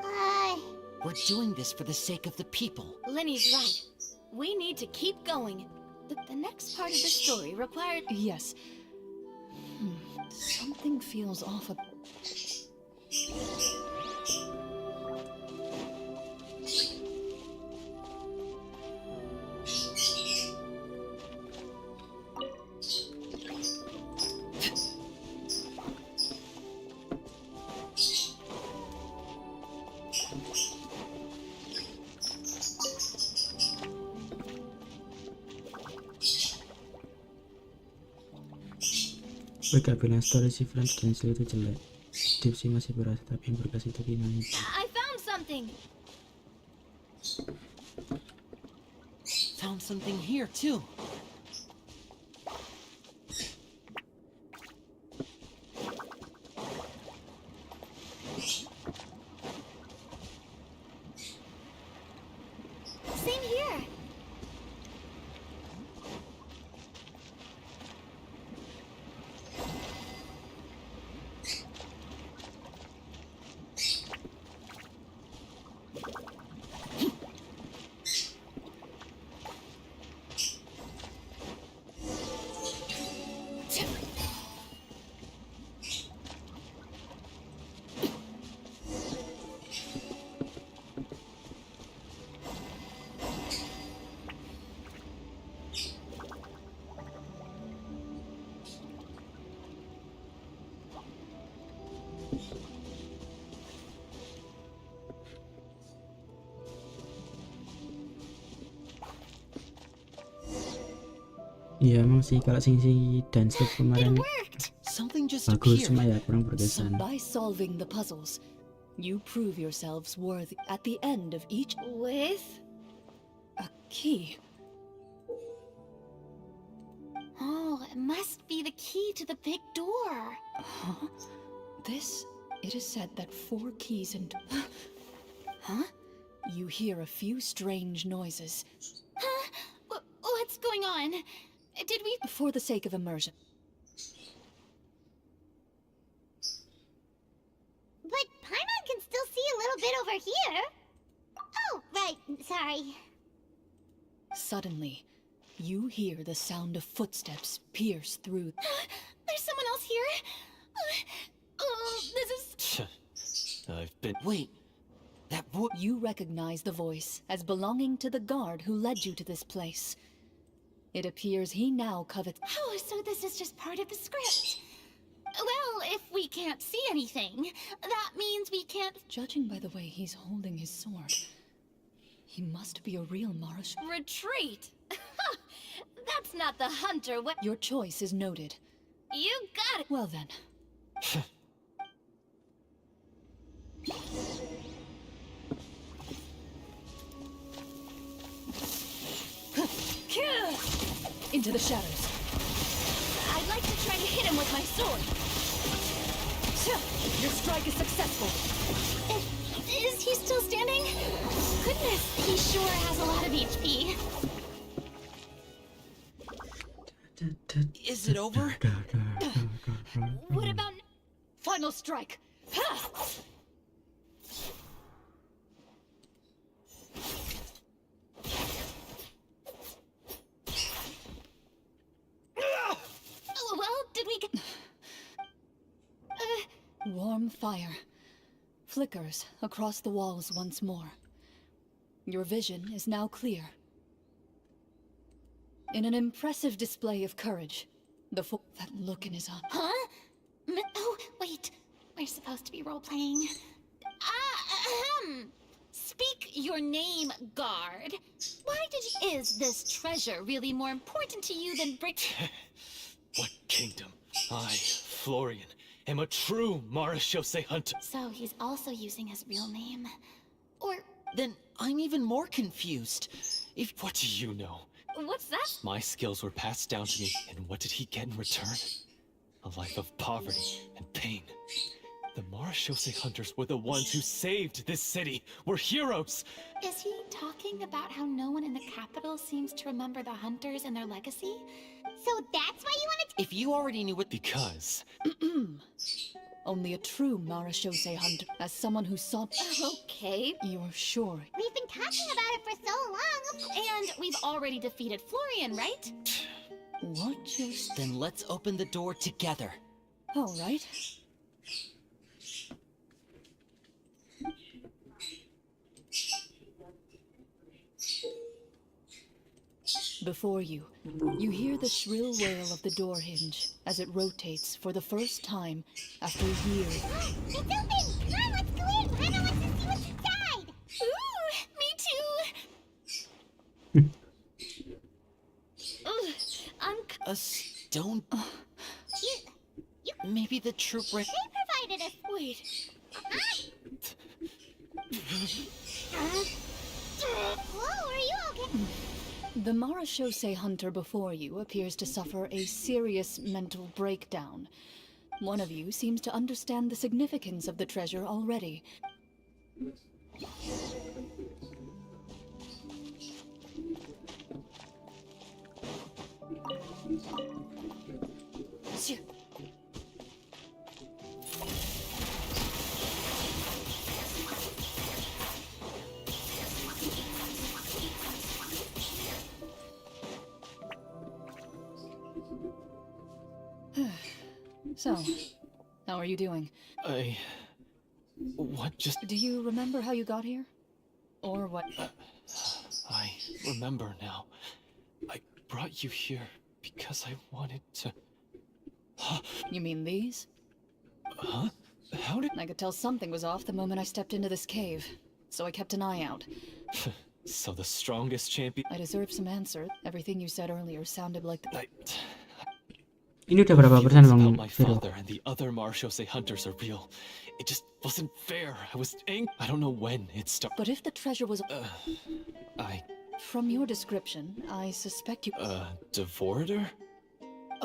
We're doing this for the sake of the people. Lenny's right. We need to keep going. The next part of the story required. Yes. Something feels off. Gue gak bilang story si Friends dan Slay itu jelek. Deep sih masih berasa tapi yang berkelas itu gimana itu. I found something. Found something here too. Same here. Iya emang sih kalau si dan Slay kemarin Something just bagus appeared. cuma ya kurang So berkesan. by solving the puzzles, you prove yourselves worthy. At the end of each With? a key. Oh, it must be the key to the big door. Huh? This, it is said that 4 keys and. Huh? You hear a few strange noises. Huh? What's going on? Did we? For the sake of immersion. But Paimon can still see a little bit over here. Oh, right. Sorry. Suddenly, you hear the sound of footsteps pierce through. There's someone else here. Oh, this is. I've been. Wait, that boy. You recognize the voice as belonging to the guard who led you to this place. It appears he now covets. Oh, so this is just part of the script. Well, if we can't see anything, that means we can't Judging by the way he's holding his sword, he must be a real Marash. retreat. That's not the hunter. What? Your choice is noted. You got it. Well then, into the shadows. I'd like to try to hit him with my sword. Your strike is successful. Is he still standing? Goodness, he sure has a lot of HP. Is it over? What about final strike? Ha! Well, did we get... Warm fire flickers across the walls once more. Your vision is now clear. In an impressive display of courage, that look in his eyes. Huh? Oh, wait. We're supposed to be role-playing. Speak your name, guard. Why did you... Is this treasure really more important to you than What kingdom? I, Florian, am a true Marashose hunter. So he's also using his real name. Or... Then I'm even more confused. What do you know? What's that? My skills were passed down to me, and what did he get in return? A life of poverty and pain. The Marashose hunters were the ones who saved this city. We're heroes! Is he talking about how no one in the capital seems to remember the hunters and their legacy? So that's why you wanted to... If you already knew what... Because... Only a true Marashose hunter, as someone who sought... Okay. You're sure? We've been talking about it for so long. And we've already defeated Florian, right? What just... Then let's open the door together. All right. Before you, you hear the shrill wail of the door hinge as it rotates for the first time after years. It's open! Come on, let's go in! Hannah wants to see what's inside! Ooh, me too! I'm... A stone... You... Maybe the trooper... They provided us... Wait... Whoa, are you okay? The Marashose hunter before you appears to suffer a serious mental breakdown. One of you seems to understand the significance of the treasure already. So, how are you doing? What just... Do you remember how you got here? Or what? I remember now. I brought you here because I wanted to... You mean these? Huh? How did... I could tell something was off the moment I stepped into this cave, so I kept an eye out. So the strongest champion... I deserve some answer. Everything you said earlier sounded like the... Ini udah berapa persen Bang My Vero? father and the other Marashose hunters are real. It just wasn't fair. I was angry. I don't know when it started. But if the treasure was... From your description, I suspect you... Devorator?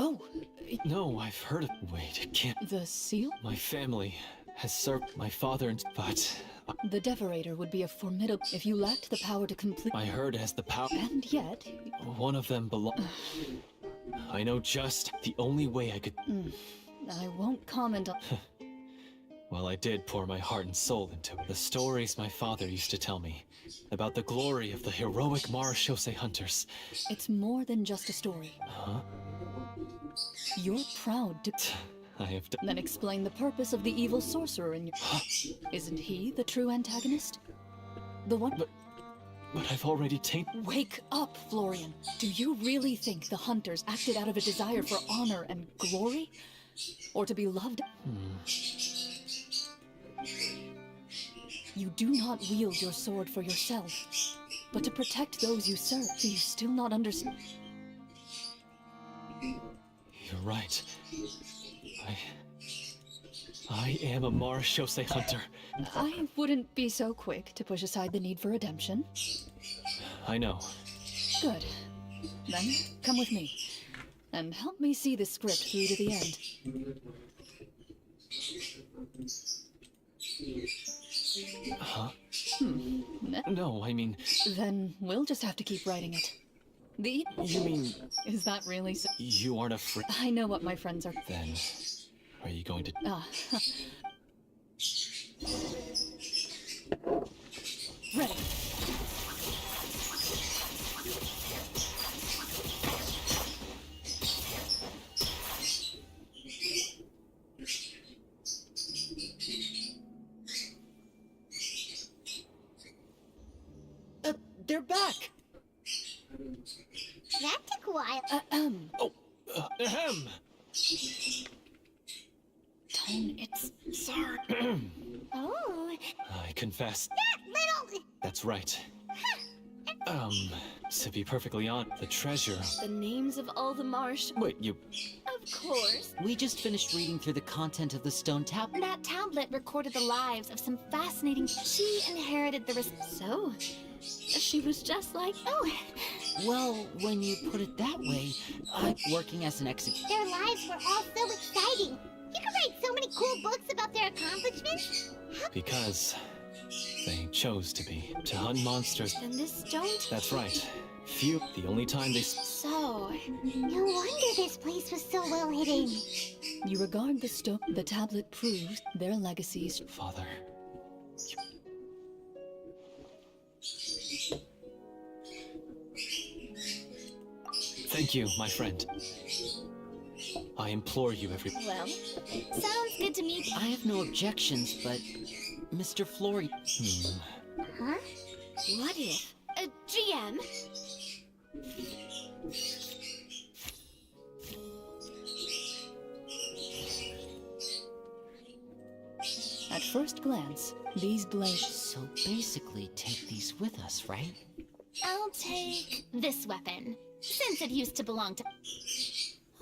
Oh! No, I've heard of... Wait, it can't... The seal? My family has served my father and... But... The Devorator would be a formidable... If you lacked the power to complete... My herd has the power... And yet... One of them belongs... I know just the only way I could... I won't comment on... Well, I did pour my heart and soul into it. The stories my father used to tell me about the glory of the heroic Marashose hunters. It's more than just a story. Huh? You're proud to... I have done... Then explain the purpose of the evil sorcerer in your... Isn't he the true antagonist? The one... But I've already tainted... Wake up, Florian. Do you really think the hunters acted out of a desire for honor and glory? Or to be loved? You do not wield your sword for yourself, but to protect those you serve. Do you still not understand? You're right. I am a Marashose hunter. I wouldn't be so quick to push aside the need for redemption. I know. Good. Then, come with me. And help me see this script through to the end. Huh? Ne- No, I mean, Then we'll just have to keep writing it. The you mean Is that really so? you aren't afraid? I know what my friends are. Then, are you going to? Ah. Ready. They're back! That took a while. Oh, ahem. Tone, it's Sorry. Oh, I confess. that little... That's right. To be perfectly honest, the treasure. The names of all the marsh. Wait, you. Of course. We just finished reading through the content of the stone tablet. That tablet recorded the lives of some fascinating. She inherited the. So, she was just like. Oh, Well, when you put it that way, I'm working as an Their lives were all so exciting. You could write so many cool books about their accomplishments. Because they chose to be. To hunt monsters. then this don't. That's right. Few. The only time they. So, No wonder this place was so well hidden. You regard the stone. The tablet proves their legacies. Father. Thank you, my friend. I implore you, every. well, sounds good to me. I have no objections, but Mr. Flory. Huh? What if a GM? At first glance, these blades. So basically, take these with us, right? I'll take this weapon, since it used to belong to.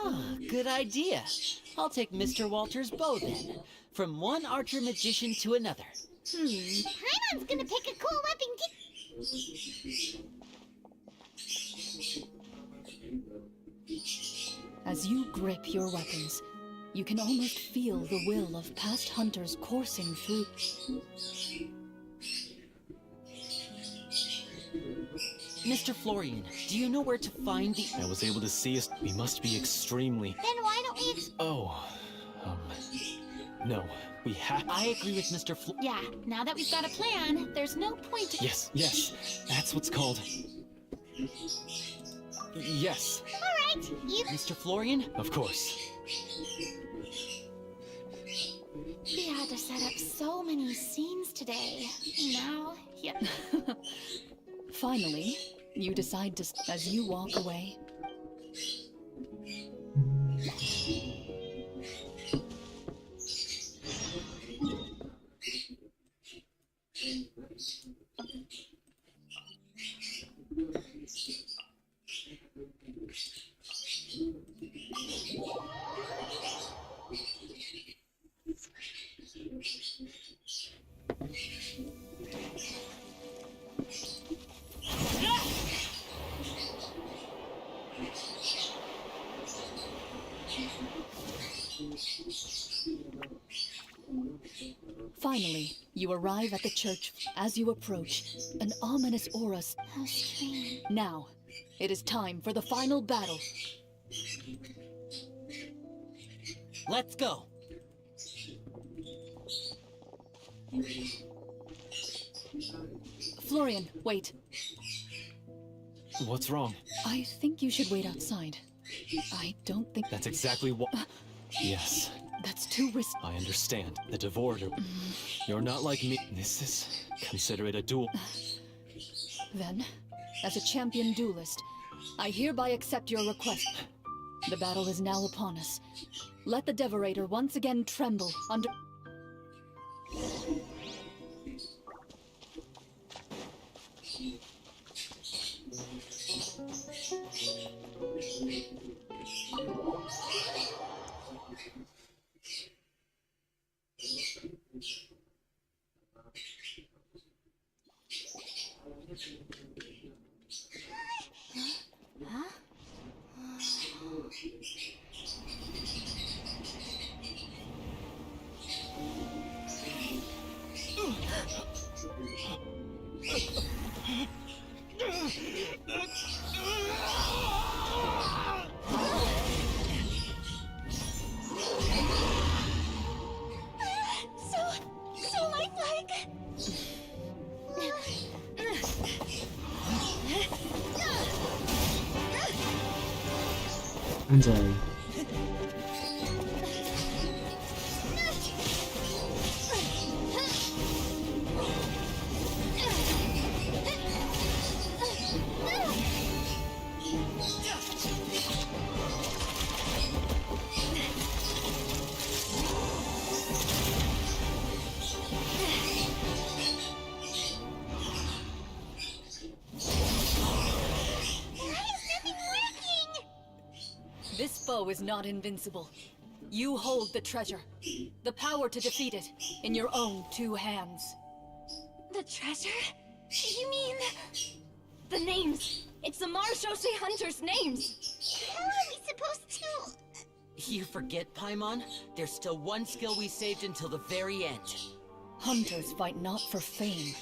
Ah, good idea. I'll take Mr. Walter's bow then. From one archer magician to another. Paimon's gonna pick a cool weapon As you grip your weapons, you can almost feel the will of past hunters coursing through. Mr. Florian, do you know where to find the... I was able to see us. We must be extremely. Then why don't we Oh. No. We have. I agree with Mr. Yeah, now that we've got a plan, there's no point to. Yes, yes. That's what's called. Yes, Alright, you... Mr. Florian? of course. We had to set up so many scenes today. Now, yeah. Finally, you decide to. As you walk away. Finally, you arrive at the church. As you approach, an ominous aura. How strange. Now, it is time for the final battle. Let's go. Florian, wait. What's wrong? I think you should wait outside. I don't think That's exactly what. Yes, that's too risky. I understand. The Devorator. You're not like me. This is. Consider it a duel. Then, as a champion duelist, I hereby accept your request. The battle is now upon us. Let the Devorator once again tremble under... Anjay. This foe is not invincible. You hold the treasure, the power to defeat it, in your own 2 hands. The treasure? You mean... the names. It's the Marashosei Hunters' names. How are we supposed to... You forget, Paimon? There's still one skill we saved until the very end. Hunters fight not for fame,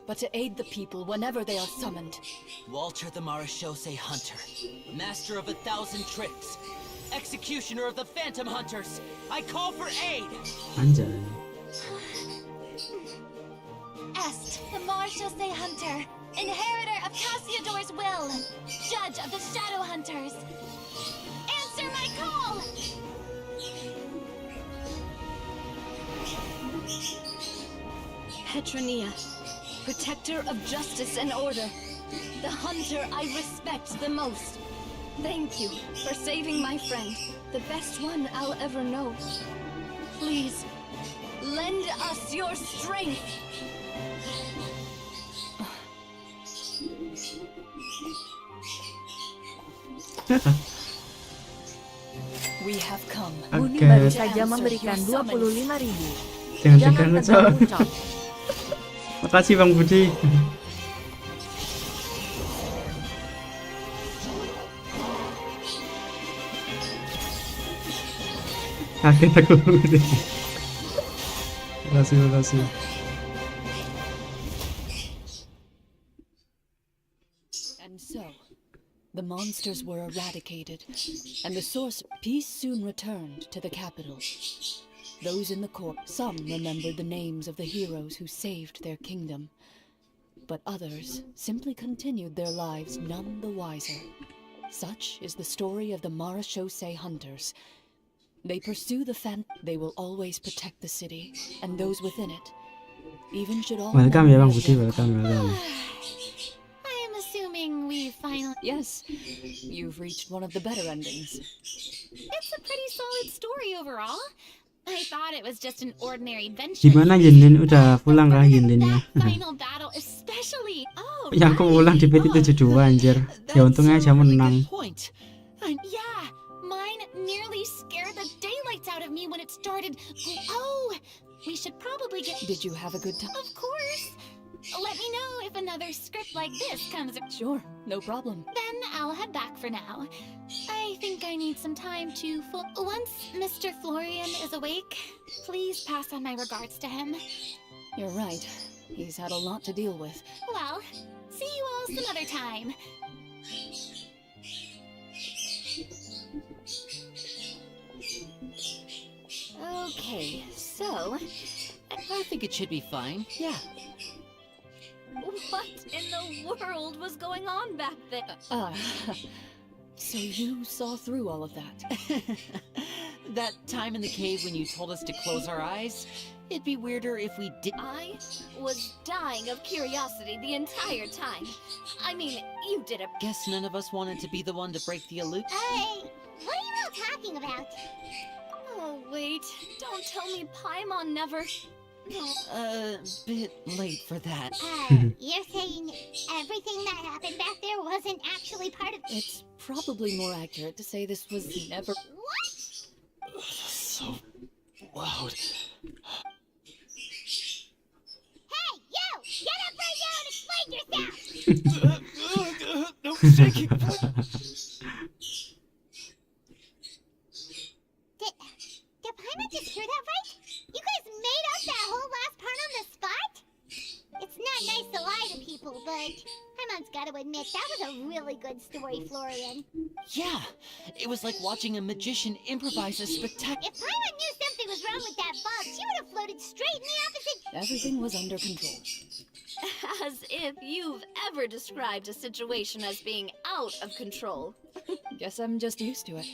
but to aid the people whenever they are summoned. Walter the Marashosei Hunter, master of 1,000 tricks, executioner of the Phantom Hunters, I call for aid! Anjay. Est, the Marashosei Hunter, inheritor of Cassiodor's will, judge of the Shadow Hunters. Answer my call! Petronia, protector of justice and order, the hunter I respect the most. Thank you for saving my friend, the best one I'll ever know. Please, lend us your strength. We have come. Oke. Baru saja memberikan 25.000. Jangan Jangan tegang, tegang Cok. ucap. Makasih Bang Budi. Kaget aku Bang Budi. Makasih. And so, the monsters were eradicated, and the source peace soon returned to the capital. Those in the court, some remembered the names of the heroes who saved their kingdom, but others simply continued their lives none the wiser. Such is the story of the Marashosei Hunters. They pursue the they will always protect the city and those within it. Even should all Welcome ya Bang Budi, welcome. I am assuming we finally... Yes, you've reached one of the better endings. It's a pretty solid story overall. I thought it was just an ordinary adventure. Gimana Yinlin udah pulang kah Yinlinnya? Final battle especially. Oh, Yang aku pulang di PT 72 anjir. Ya untungnya aja menang. Yeah, mine nearly scared the daylights out of me when it started. Oh, we should probably get... Did you have a good time? Of course. Let me know if another script like this comes. Sure, no problem. Then I'll head back for now. I think I need some time to... Once Mr. Florian is awake, please pass on my regards to him. You're right. He's had a lot to deal with. Well, see you all some other time. Okay, so... I think it should be fine, yeah. What in the world was going on back there? So you saw through all of that? That time in the cave when you told us to close our eyes? It'd be weirder if we did. I was dying of curiosity the entire time. I mean, you did a... Guess none of us wanted to be the one to break the illusion. Hey, what are you all talking about? Oh, wait. Don't tell me Paimon never... Bit late for that. You're saying everything that happened back there wasn't actually part of... It's probably more accurate to say this was never... What? So loud. Hey, you! Get up right now and explain yourself! No shaking. Did Paimon just hear that right? You guys made up that whole last part on the spot? It's not nice to lie to people, but Paimon's got to admit, that was a really good story, Florian. Yeah, it was like watching a magician improvise a spectacular... If Paimon knew something was wrong with that box, she would have floated straight in the opposite... Everything was under control. As if you've ever described a situation as being out of control. Guess I'm just used to it.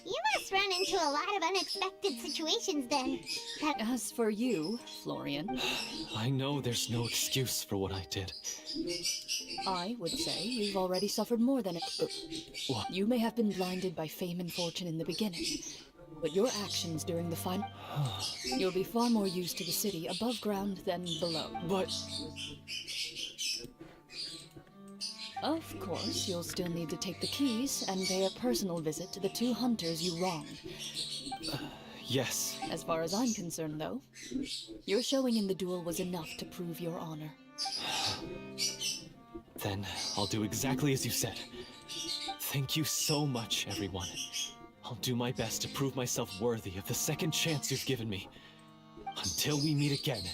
You must run into a lot of unexpected situations then. As for you, Florian, I know there's no excuse for what I did. I would say you've already suffered more than What? You may have been blinded by fame and fortune in the beginning, but your actions during the final... You'll be far more used to the city above ground than below. But... Of course, you'll still need to take the keys and pay a personal visit to the 2 hunters you wronged. Yes. As far as I'm concerned, though, your showing in the duel was enough to prove your honor. Then I'll do exactly as you said. Thank you so much, everyone. I'll do my best to prove myself worthy of the second chance you've given me. Until we meet again.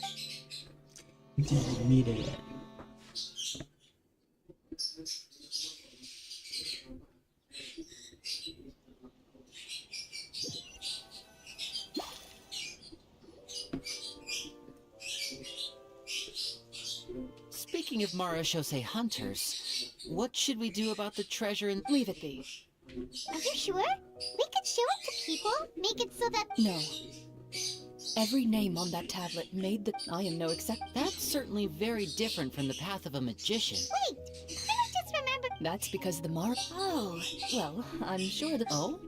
Speaking of Marashose hunters, what should we do about the treasure and leave it be? Are you sure? We could show it to people, make it so that... No. Every name on that tablet made the... I am no exception. That's certainly very different from the path of a magician. Wait, I just remembered... That's because the Oh, well, I'm sure that... Oh?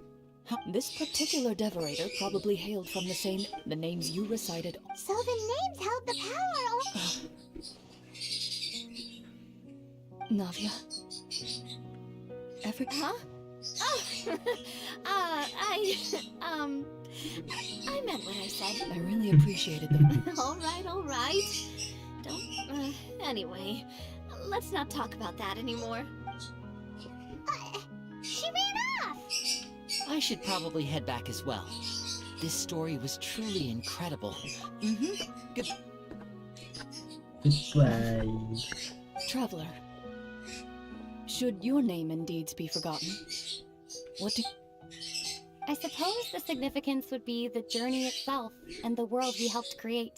This particular devorator probably hailed from the same... The names you recited... So the names held the power of... Navia. Huh? Oh, I meant what I said. I really appreciated them. All right. Don't, anyway, let's not talk about that anymore. She ran off! I should probably head back as well. This story was truly incredible. Goodbye. Traveler, should your name and deeds be forgotten, what do... I suppose the significance would be the journey itself and the world we helped create.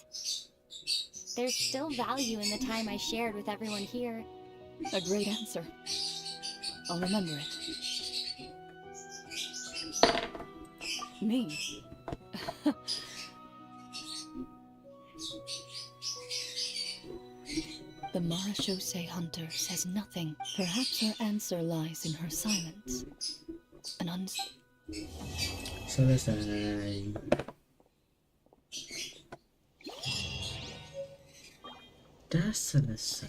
There's still value in the time I shared with everyone here. A great answer. I'll remember it. Me? The Marashose hunter says nothing. Perhaps her answer lies in her silence. An Selesai. Dah selesai.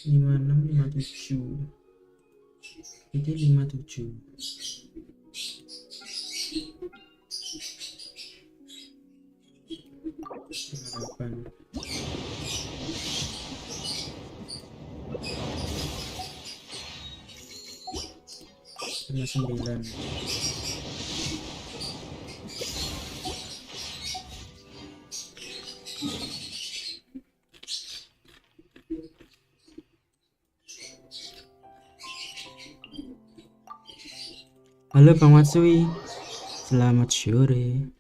Lima enam 57. Ini 57. Delapan. 9. Halo Bang Matsui, selamat sore.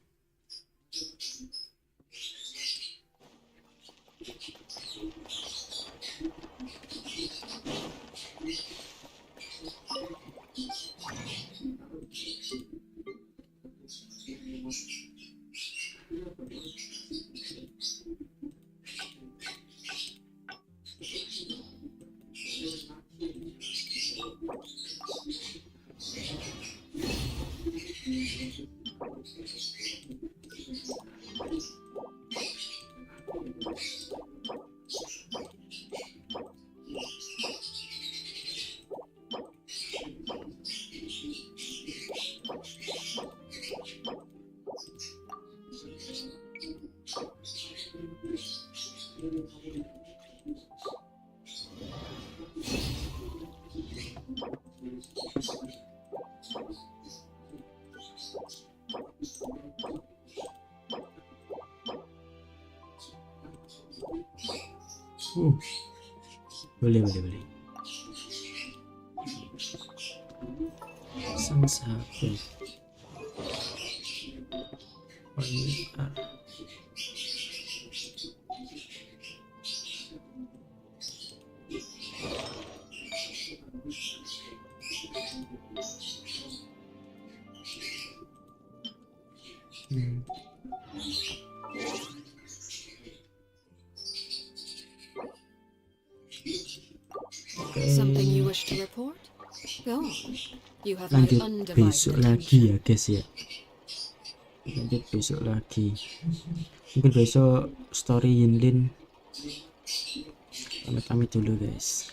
Boleh. Sang sahabat. Oh, ini Something you wish to report? Go on. You have my lanjut undivided besok lagi ya guys ya. Lanjut besok lagi. Mungkin besok story Yinlin. Pamit dulu guys.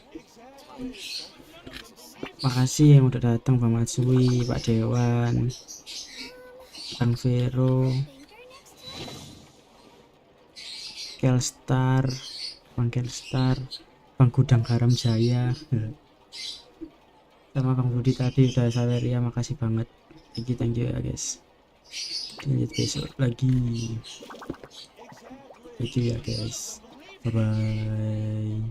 Makasih yang udah datang, Pak Matsui, Pak Dewan, Bang Vero, Kelstar, Bang Kelstar, Bang Gudang Garam Jaya, sama Bang Budi tadi udah Saweria, makasih banget. Thank you ya guys. Lanjut besok lagi. Thank you ya guys. Bye bye.